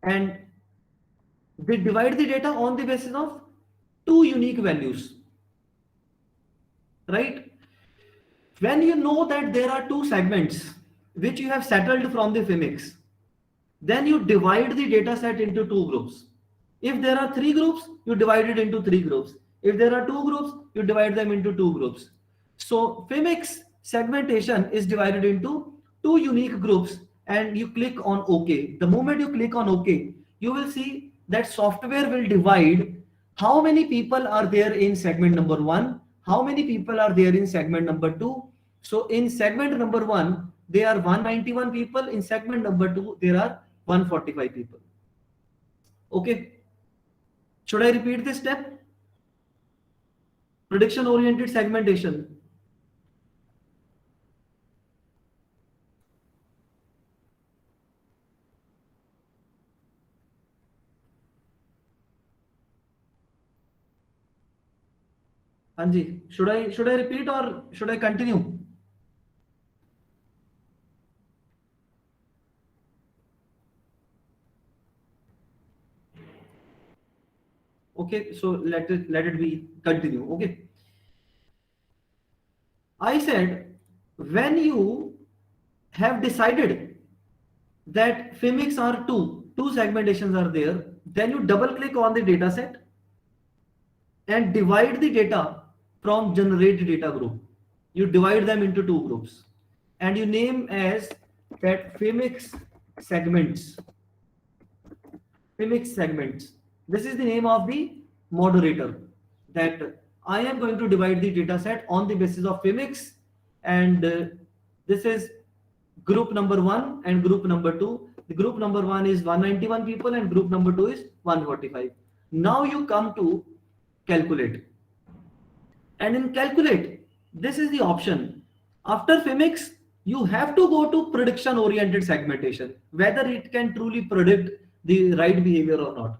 And we divide the data on the basis of 2 unique values, right? When you know that there are 2 segments which you have settled from the Phimics, then you divide the data set into 2 groups. If there are 3 groups, you divide it into 3 groups. If there are 2 groups, you divide them into 2 groups. So Phimics segmentation is divided into 2 unique groups, and you click on OK. The moment you click on OK, you will see that software will divide how many people are there in segment number 1, how many people are there in segment number 2. So in segment number 1, there are 191 people. In segment number 2, there are 145 people. Okay. Should I repeat this step? Prediction oriented segmentation. Anji, should I repeat or should I continue? Okay, so let it be continue. Okay. I said when you have decided that Fimix are two segmentations are there, then you double click on the data set and divide the data from generate data group. You divide them into 2 groups and you name as that Fimix segments. Fimix segments. This is the name of the moderator, that I am going to divide the data set on the basis of Fimix, and this is group number 1 and group number 2. The group number 1 is 191 people and group number 2 is 145. Now you come to calculate. And in calculate, this is the option. After Fimix, you have to go to prediction oriented segmentation, whether it can truly predict the right behavior or not.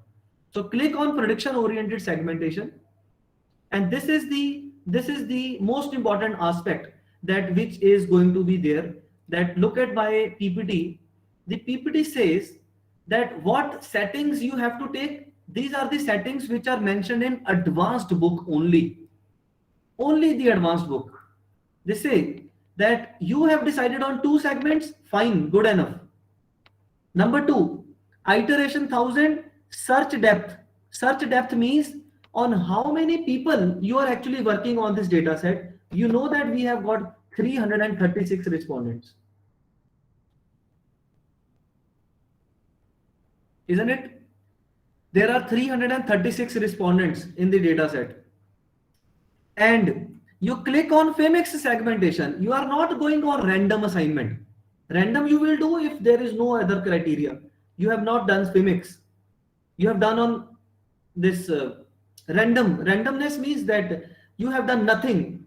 So click on prediction oriented segmentation, and this is the most important aspect that which is going to be there. That look at my PPT. The PPT says that what settings you have to take. These are the settings which are mentioned in advanced book only. Only the advanced book. They say that you have decided on 2 segments, fine, good enough. Number 2, iteration 1000, search depth. Search depth means on how many people you are actually working on this data set. You know that we have got 336 respondents. Isn't it? There are 336 respondents in the data set. And you click on Fimix segmentation. You are not going on random assignment. Random you will do if there is no other criteria. You have not done Fimix. You have done on this random. Randomness means that you have done nothing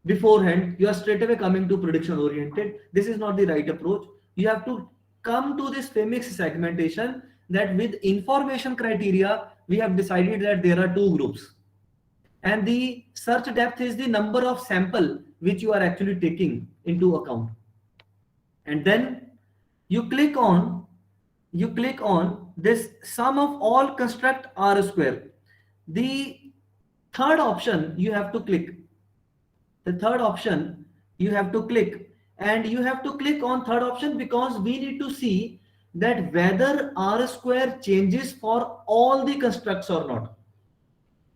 beforehand. You are straight away coming to prediction oriented. This is not the right approach. You have to come to this Fimix segmentation, that with information criteria, we have decided that there are 2 groups. And the search depth is the number of sample which you are actually taking into account. And then you click on this sum of all construct R square. The third option you have to click. The third option you have to click, and you have to click on third option because we need to see that whether R square changes for all the constructs or not.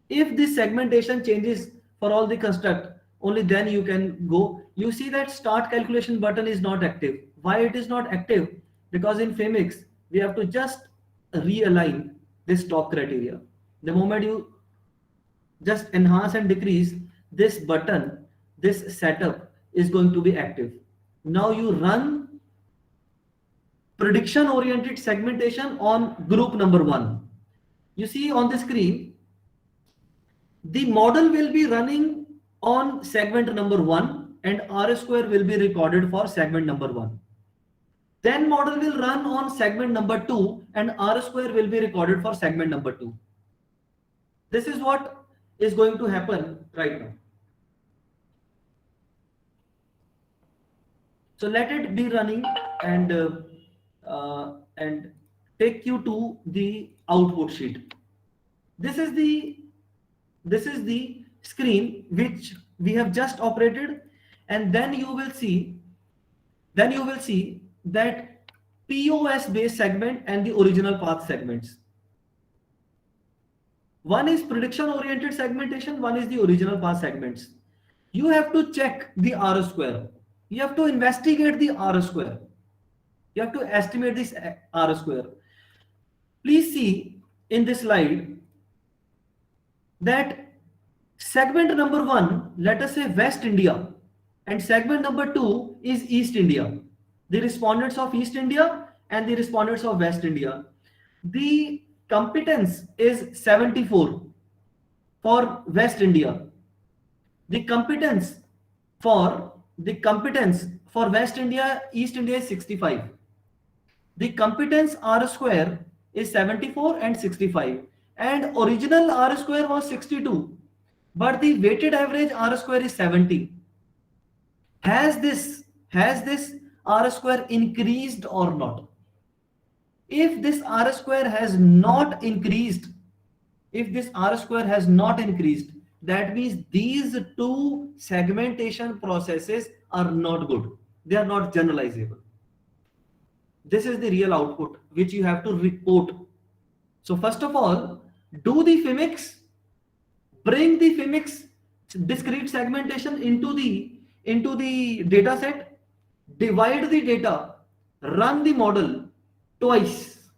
If this segmentation changes for all the construct, only then you can go. You see that start calculation button is not active. Why it is not active? Because in Fimix, we have to just realign this top criteria. The moment you just enhance and decrease this button, this setup is going to be active. Now you run prediction oriented segmentation on group number 1. You see on the screen, the model will be running on segment number 1 and R square will be recorded for segment number 1. Then model will run on segment number 2 and R square will be recorded for segment number 2. This is what is going to happen right now. So let it be running and take you to the output sheet. This is the screen which we have just operated, and then you will see that POS based segment and the original path segments. One is prediction oriented segmentation, one is the original path segments. You have to check the R square. You have to investigate the R square. You have to estimate this R square. Please see in this slide that segment number 1, let us say West India, and segment number 2 is East India. The respondents of East India and the respondents of West India. The competence is 74 for West India. The competence for West India, East India is 65. The competence R square is 74 and 65, and original R square was 62, but the weighted average R square is 70. Has this R square increased or not? If this R square has not increased, that means these two segmentation processes are not good. They are not generalizable. This is the real output which you have to report. So first of all, do the FIMIX, bring the FIMIX discrete segmentation into the data set, divide the data, run the model twice,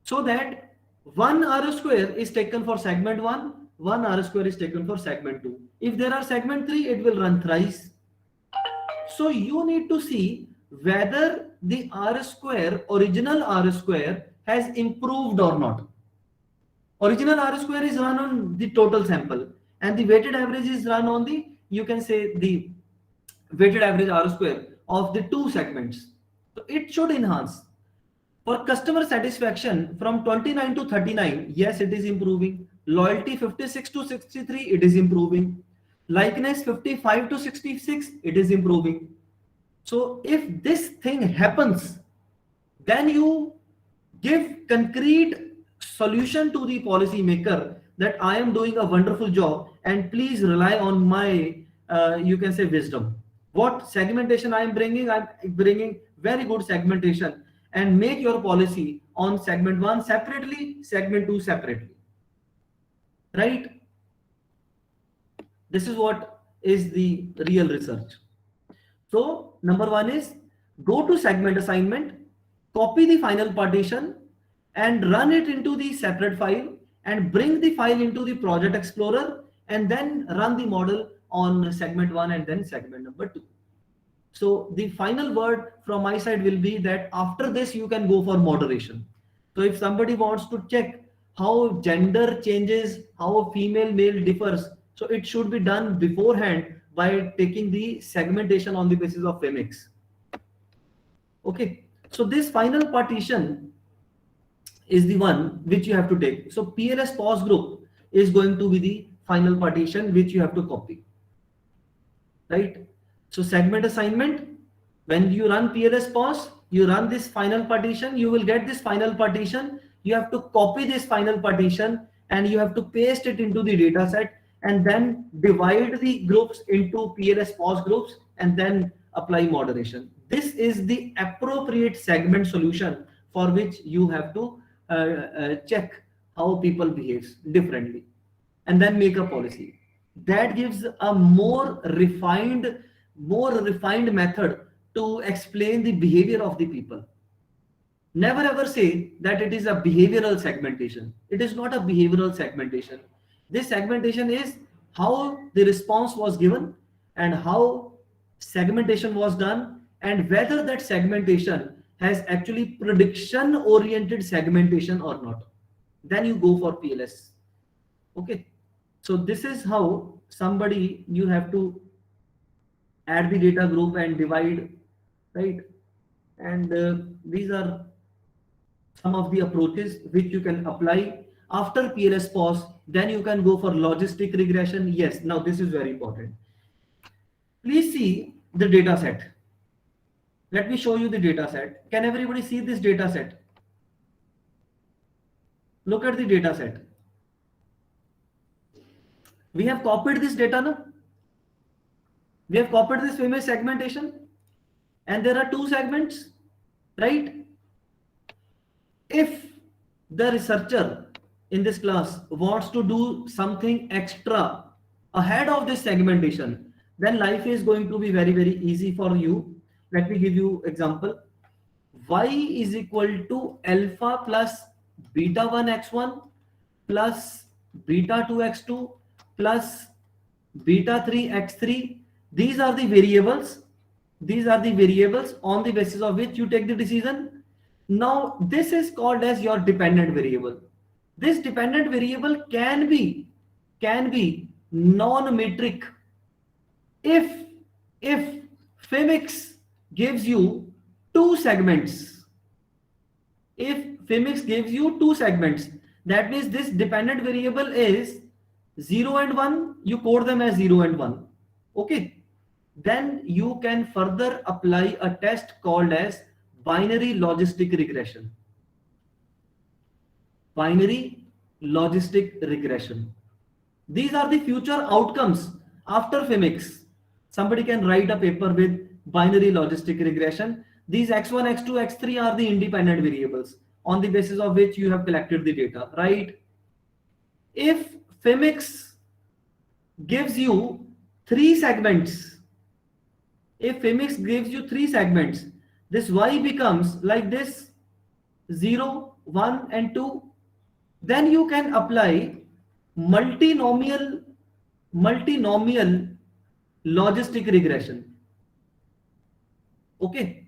so that one R square is taken for segment 1, one R square is taken for segment 2. If there are segment 3, it will run thrice. So you need to see whether the R square, original R square, has improved or not. Original R square is run on the total sample, and the weighted average is run on the, you can say, the weighted average R square of the two segments. So it should enhance. For customer satisfaction from 29 to 39, yes, it is improving. Loyalty 56 to 63, it is improving. Likeness 55 to 66, it is improving. So if this thing happens, then you give concrete solution to the policy maker that I am doing a wonderful job and please rely on my, you can say, wisdom. What segmentation I am bringing? I'm bringing very good segmentation, and make your policy on segment 1 separately, segment 2 separately. Right? This is what is the real research. So number 1 is go to segment assignment, copy the final partition and run it into the separate file, and bring the file into the project explorer, and then run the model on segment 1 and then segment number 2. So the final word from my side will be that after this you can go for moderation. So if somebody wants to check how gender changes, how female male differs, so it should be done beforehand by taking the segmentation on the basis of FIMIX. Okay, so this final partition is the one which you have to take. So PLS pause group is going to be the final partition which you have to copy. Right? So segment assignment, when you run PLS pause, you run this final partition, you will get this final partition. You have to copy this final partition and you have to paste it into the data set, and then divide the groups into PLS pause groups and then apply moderation. This is the appropriate segment solution for which you have to check how people behave differently and then make a policy. That gives a more refined method to explain the behavior of the people. Never ever say that it is a behavioral segmentation. It is not a behavioral segmentation. This segmentation is how the response was given and how segmentation was done, and whether that segmentation has actually prediction oriented segmentation or not. Then you go for PLS. Okay. So this is how somebody, you have to add the data group and divide, right? And these are some of the approaches which you can apply. After PLS pause, then you can go for logistic regression. Yes, now this is very important. Please see the data set. Let me show you the data set. Can everybody see this data set? Look at the data set. We have copied this data now. We have copied this famous segmentation, and there are two segments, right? If the researcher in this class wants to do something extra ahead of this segmentation, then life is going to be very, very easy for you. Let me give you example. Y is equal to alpha plus beta 1 x1 plus beta 2 x2 plus beta 3, x3. These are the variables. These are the variables on the basis of which you take the decision. Now, this is called as your dependent variable. This dependent variable can be non-metric if Phimix gives you two segments. If Phimix gives you two segments, that means this dependent variable is 0 and 1, you code them as 0 and 1. Okay. Then you can further apply a test called as binary logistic regression. Binary logistic regression. These are the future outcomes after Phimix. Somebody can write a paper with binary logistic regression. These x1, x2, x3 are the independent variables on the basis of which you have collected the data, right? If Phimix gives you three segments, if Phimix gives you three segments, this y becomes like this, 0, 1 and 2. Then you can apply multinomial logistic regression. Okay,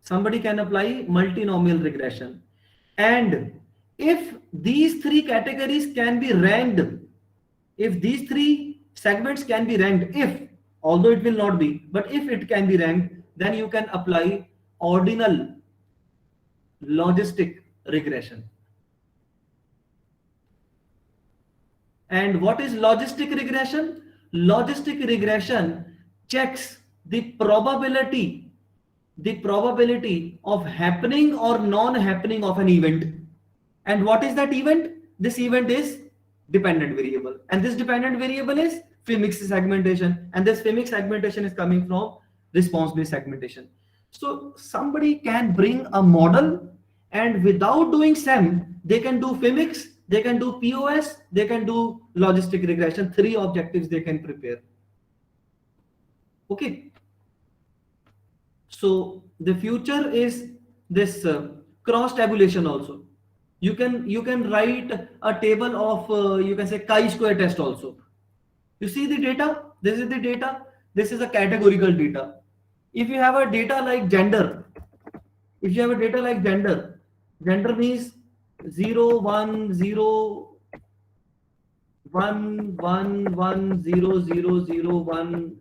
somebody can apply multinomial regression. And if these three categories can be ranked, if these three segments can be ranked, if, although it will not be, but if it can be ranked, then you can apply ordinal logistic regression. And what is logistic regression? Logistic regression checks the probability of happening or non-happening of an event. And what is that event? This event is dependent variable, and this dependent variable is Phimix segmentation, and this Phimix segmentation is coming from response-based segmentation. So somebody can bring a model, and without doing SEM, they can do Phimix, they can do POS, they can do logistic regression. Three objectives they can prepare. Okay. So the future is this cross tabulation also. You can write a table of you can say chi-square test also. You see the data. This is the data. This is a categorical data. If you have a data like gender, gender means 0, 1, 0, 1, 1, 1, 0, 0, 0, 1,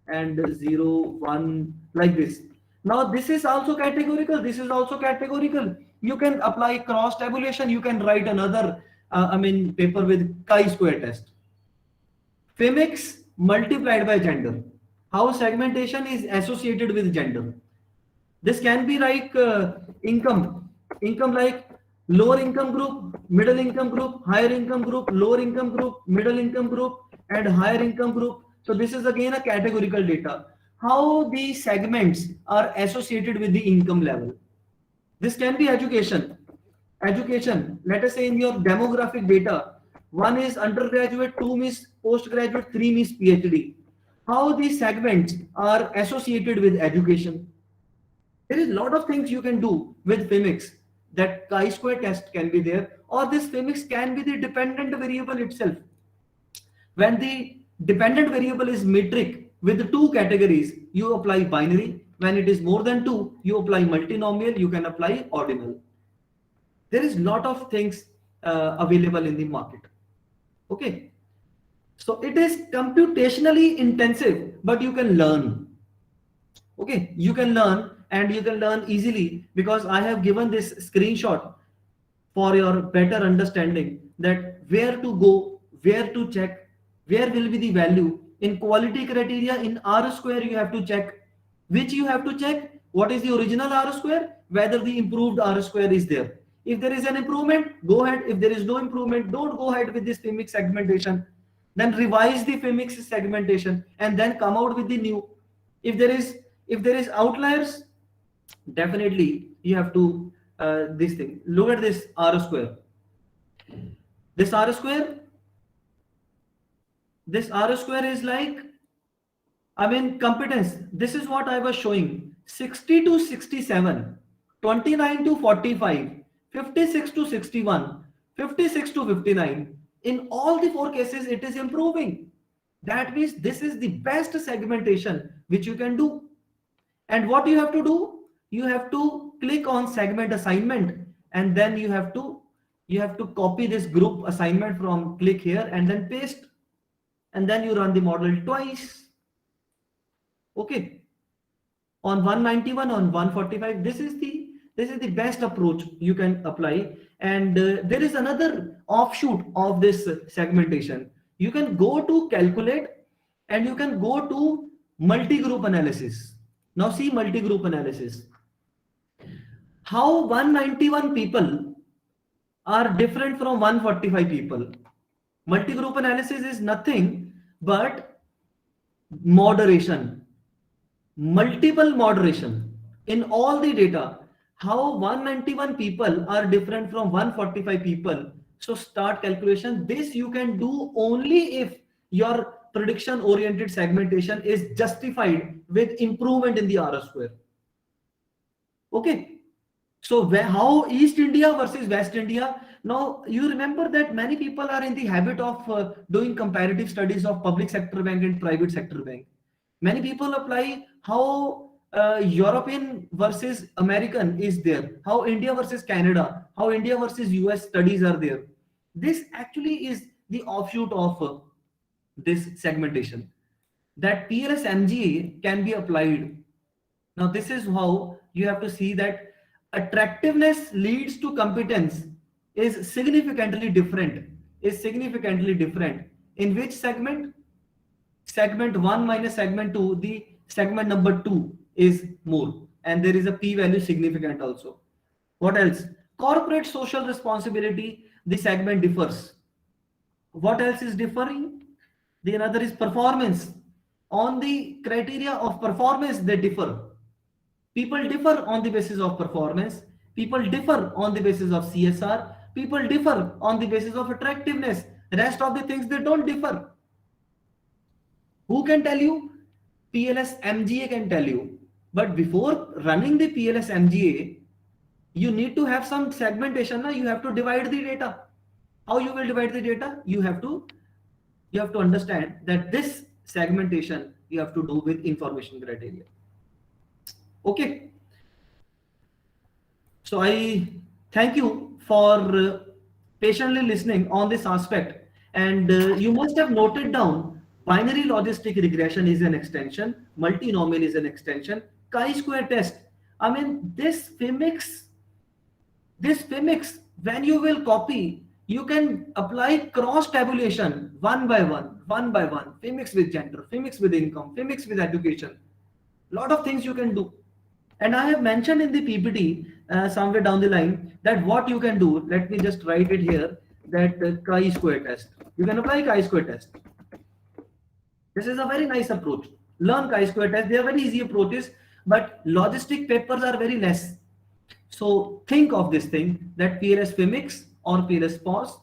and 0, 1, like this. Now this is also categorical. This is also categorical. You can apply cross tabulation. You can write another paper with chi-square test. Phimix multiplied by gender. How segmentation is associated with gender. This can be like income like lower income group, middle income group, higher income group, lower income group, middle income group, and higher income group. So this is again a categorical data. How the segments are associated with the income level. This can be education. Let us say in your demographic data, 1 is undergraduate, 2 means postgraduate, 3 means PhD. How these segments are associated with education. There is a lot of things you can do with Phimix. That chi-square test can be there, or this Phimix can be the dependent variable itself. When the dependent variable is metric with the two categories, you apply binary. When it is more than 2, you apply multinomial, you can apply ordinal. There is a lot of things available in the market. Okay. So it is computationally intensive, but you can learn. Okay, you can learn, and you can learn easily, because I have given this screenshot for your better understanding that where to go, where to check, where will be the value. In quality criteria, in R square, you have to check. Which you have to check? What is the original R square? Whether the improved R square is there. If there is an improvement, go ahead. If there is no improvement, don't go ahead with this Phimix segmentation. Then revise the Phimix segmentation and then come out with the new. If there is outliers, definitely you have to this thing. Look at this R square. This R square is like, competence. This is what I was showing. 60 to 67, 29 to 45, 56 to 61, 56 to 59. In all the 4 cases, it is improving. That means this is the best segmentation which you can do. And what you have to do, you have to click on segment assignment, and then you have to copy this group assignment from click here and then paste, and then you run the model twice. Okay, on 191, on 145, this is the best approach you can apply. And there is another offshoot of this segmentation. You can go to calculate, and you can go to multi-group analysis. Now see multi-group analysis. How 191 people are different from 145 people. Multi-group analysis is nothing but moderation, multiple moderation in all the data. How 191 people are different from 145 people. So start calculation. This you can do only if your prediction oriented segmentation is justified with improvement in the R square. Okay. So how East India versus West India. Now you remember that many people are in the habit of doing comparative studies of public sector bank and private sector bank. Many people apply how European versus American is there, how India versus Canada, how India versus US studies are there. This actually is the offshoot of this segmentation, that PLS MGA can be applied. Now this is how you have to see that attractiveness leads to competence is significantly different. In which segment? Segment 1 minus segment 2, the segment number 2 is more, and there is a p-value significant also. What else? Corporate social responsibility, the segment differs. What else is differing? The another is performance. On the criteria of performance, they differ. People differ on the basis of performance. People differ on the basis of CSR. People differ on the basis of attractiveness. Rest of the things, they don't differ. Who can tell you? PLS MGA can tell you. But before running the PLS MGA, you need to have some segmentation. You have to divide the data. How you will divide the data? You have to understand that this segmentation you have to do with information criteria. Okay. So I thank you for patiently listening on this aspect, and you must have noted down binary logistic regression is an extension, multinomial is an extension, chi-square test. I mean, this Phimix, when you will copy, you can apply cross tabulation one by one, Phimix with gender, Phimix with income, Phimix with education. Lot of things you can do. And I have mentioned in the PPT somewhere down the line that what you can do. Let me just write it here, that chi-square test. You can apply chi-square test. This is a very nice approach. Learn chi-square test. They are very easy approaches, but logistic papers are very less. So think of this thing, that PLS Phimix or PLS POS.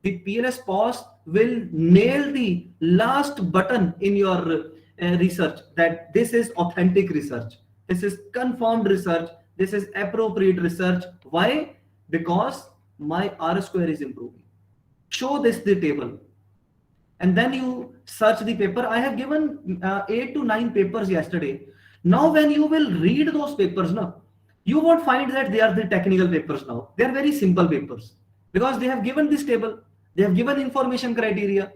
The PLS POS will nail the last button in your research, that this is authentic research. This is confirmed research. This is appropriate research. Why? Because my R square is improving. Show this the table. And then you search the paper. I have given 8 to 9 papers yesterday. Now when you will read those papers, you won't find that they are the technical papers now. They are very simple papers, because they have given this table. They have given information criteria,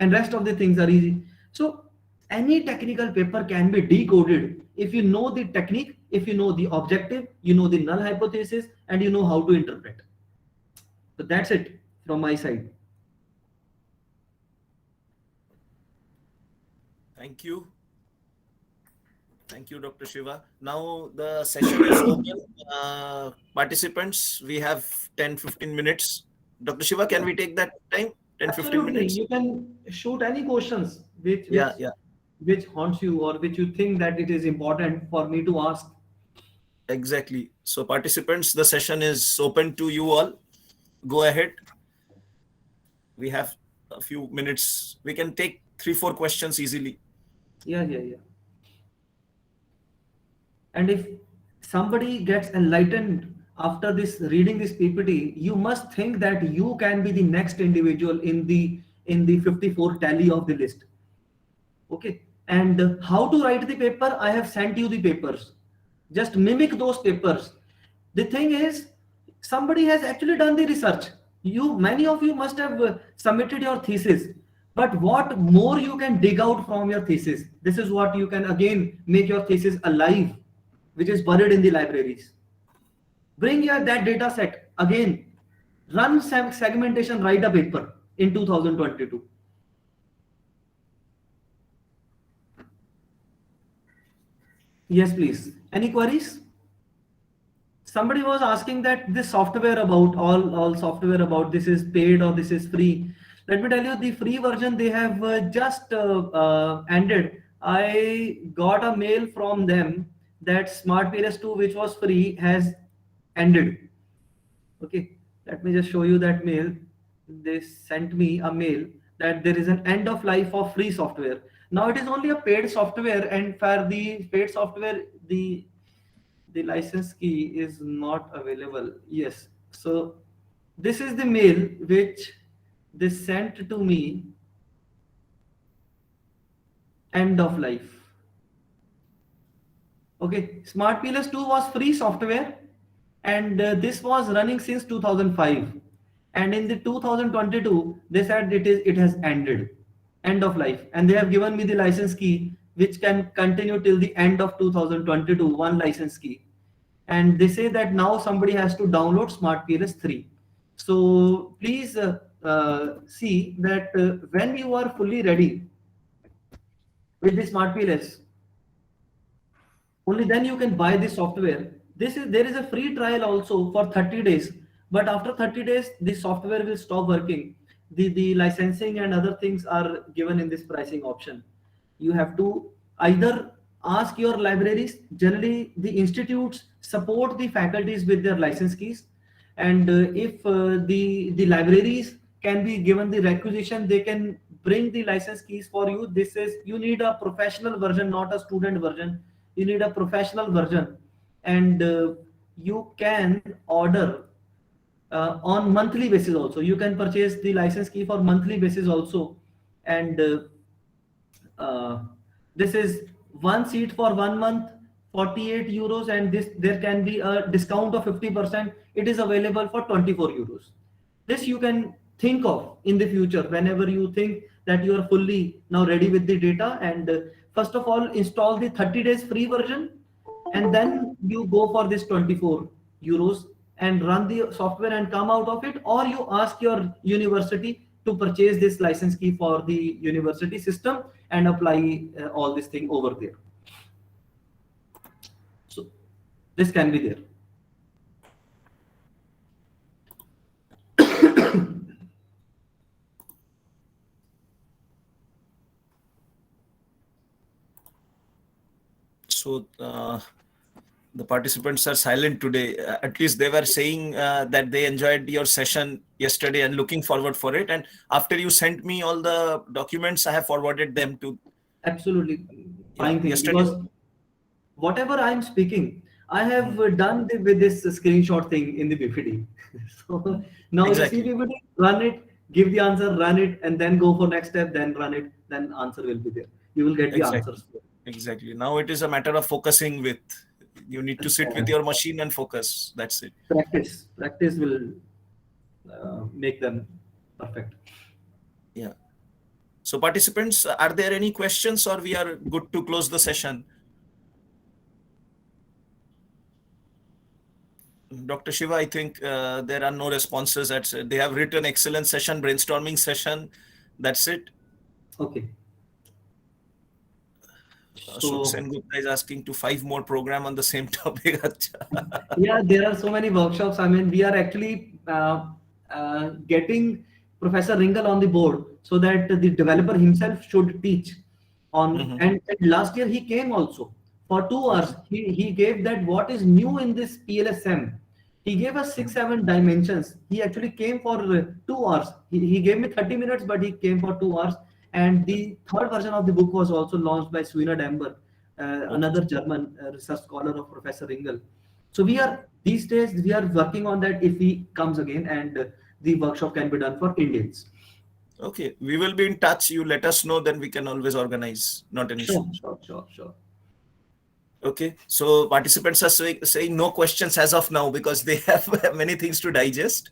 and rest of the things are easy. So any technical paper can be decoded if you know the technique, if you know the objective, you know the null hypothesis, and you know how to interpret. So that's it from my side. Thank you. Thank you, Dr. Shiva. Now the session is open. Participants, we have 10-15 minutes. Dr. Shiva, can we take that time? 10-15 minutes? You can shoot any questions which haunts you, or which you think that it is important for me to ask. Exactly. So participants, the session is open to you all. Go ahead. We have a few minutes. We can take 3-4 questions easily. Yeah. And if somebody gets enlightened after this, reading this PPT, you must think that you can be the next individual in the 54 tally of the list. Okay. And how to write the paper? I have sent you the papers. Just mimic those papers. The thing is, somebody has actually done the research. Many of you must have submitted your thesis. But what more you can dig out from your thesis? This is what you can again make your thesis alive, which is buried in the libraries. Bring your that data set again. Run segmentation, write a paper in 2022. Yes, please. Any queries? Somebody was asking that this software about all software about this is paid or this is free. Let me tell you, the free version they have just ended. I got a mail from them that SmartPLS2, which was free, has ended. Okay, let me just show you that mail. They sent me a mail that there is an end of life of free software. Now it is only a paid software, and for the paid software, the license key is not available. Yes, so this is the mail which they sent to me. End of life. Okay, SmartPLS2 was free software, and this was running since 2005, and in the 2022 they said it has ended, end of life, and they have given me the license key which can continue till the end of 2022, one license key. And they say that now somebody has to download SmartPLS3. So please see that when you are fully ready with the SmartPLS, only then you can buy this software. There is a free trial also for 30 days, but after 30 days the software will stop working. The licensing and other things are given in this pricing option. You have to either ask your libraries. Generally the institutes support the faculties with their license keys, and if the libraries can be given the requisition, they can bring the license keys for you. You need a professional version, not a student version. You need a professional version, and you can order on monthly basis also. You can purchase the license key for monthly basis also, and this is one seat for 1 month, 48 euros, and there can be a discount of 50%. It is available for 24 euros. This you can think of in the future whenever you think that you are fully now ready with the data, and first of all install the 30 days free version, and then you go for this 24 euros and run the software and come out of it, or you ask your university to purchase this license key for the university system and apply all this thing over there. So this can be there. So the participants are silent today. At least they were saying that they enjoyed your session yesterday and looking forward for it. And after you sent me all the documents, I have forwarded them to. Absolutely fine thing, yesterday. because whatever I am speaking, I have done with this screenshot thing in the PPT. So now Exactly. you see PPT, run it, give the answer, run it, and then go for next step, then run it, then answer will be there. You will get the Exactly. answers. Exactly. Now it is a matter of focusing with. You need to sit with your machine and focus. That's it. Practice will make them perfect. Yeah. So participants, are there any questions, or we are good to close the session? Dr. Shiva, I think there are no responses. They have written excellent session, brainstorming session. That's it. Okay. So Sen Gupta is asking to 5 more program on the same topic. Yeah, there are so many workshops. I mean, we are actually getting Professor Ringal on the board so that the developer himself should teach on. And last year he came also for 2 hours. He gave that what is new in this PLSM. He gave us 6-7 dimensions. He actually came for 2 hours. He gave me 30 minutes, but he came for 2 hours. And the third version of the book was also launched by Suina Dember, another German research scholar of Professor Ringel. So these days we are working on that if he comes again, and the workshop can be done for Indians. Okay, we will be in touch. You let us know, then we can always organize. Not an issue. Sure. Okay, so participants are saying no questions as of now because they have many things to digest.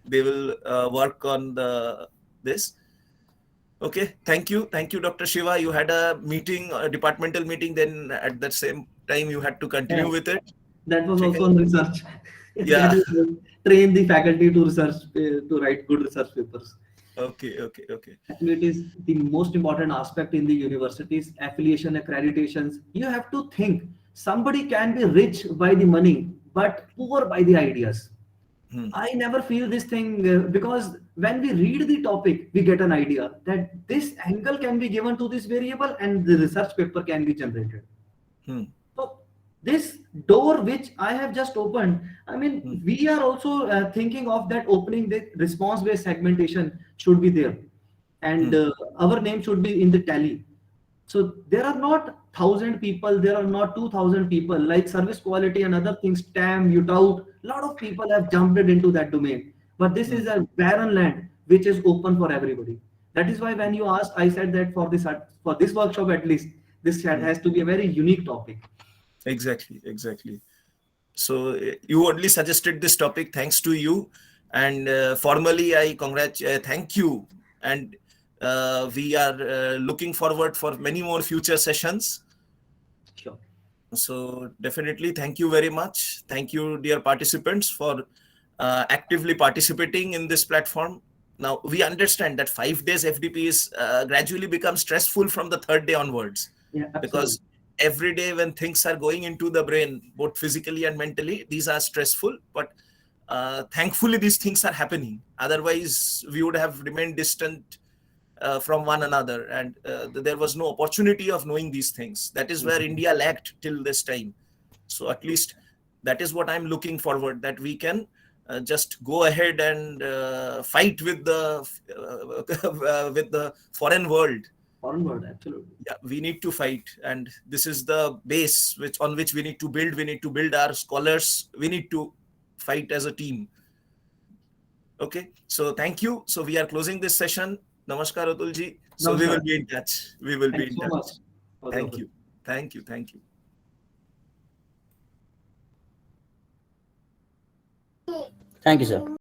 They will work on this. Okay, thank you, Dr. Shiva. You had a meeting, a departmental meeting. Then at that same time, you had to continue Yeah. with it. That was Okay. also on research. Yeah. That is, train the faculty to research, to write good research papers. Okay. Actually, it is the most important aspect in the universities, affiliation, accreditations. You have to think somebody can be rich by the money, but poor by the ideas. Hmm. I never feel this thing because when we read the topic, we get an idea that this angle can be given to this variable and the research paper can be generated. Hmm. So this door which I have just opened, I mean, we are also thinking of that opening the response-based segmentation should be there, and our name should be in the tally. So there are not 1,000 people, there are not 2,000 people like service quality and other things, TAM, UTOUT. A lot of people have jumped into that domain, but this is a barren land which is open for everybody. That is why when you asked, I said that for this workshop at least, this has to be a very unique topic. Exactly. So you only suggested this topic thanks to you, and formally I thank you, and we are looking forward for many more future sessions. Sure. So definitely thank you very much. Thank you, dear participants, for actively participating in this platform. Now we understand that 5 days FDP is gradually becomes stressful from the third day onwards. Yeah, absolutely. Because every day when things are going into the brain, both physically and mentally, these are stressful. But thankfully, these things are happening. Otherwise, we would have remained distant from one another, and there was no opportunity of knowing these things. That is where India lacked till this time. So at least that is what I'm looking forward, that we can just go ahead and fight with the foreign world. Foreign world, absolutely. Yeah, we need to fight, and this is the base on which we need to build. We need to build our scholars. We need to fight as a team. Okay, so thank you. So we are closing this session. Namaskar, Atulji. So we will be in touch. Thank you so much. Thank you. Thank you. Thank you, sir.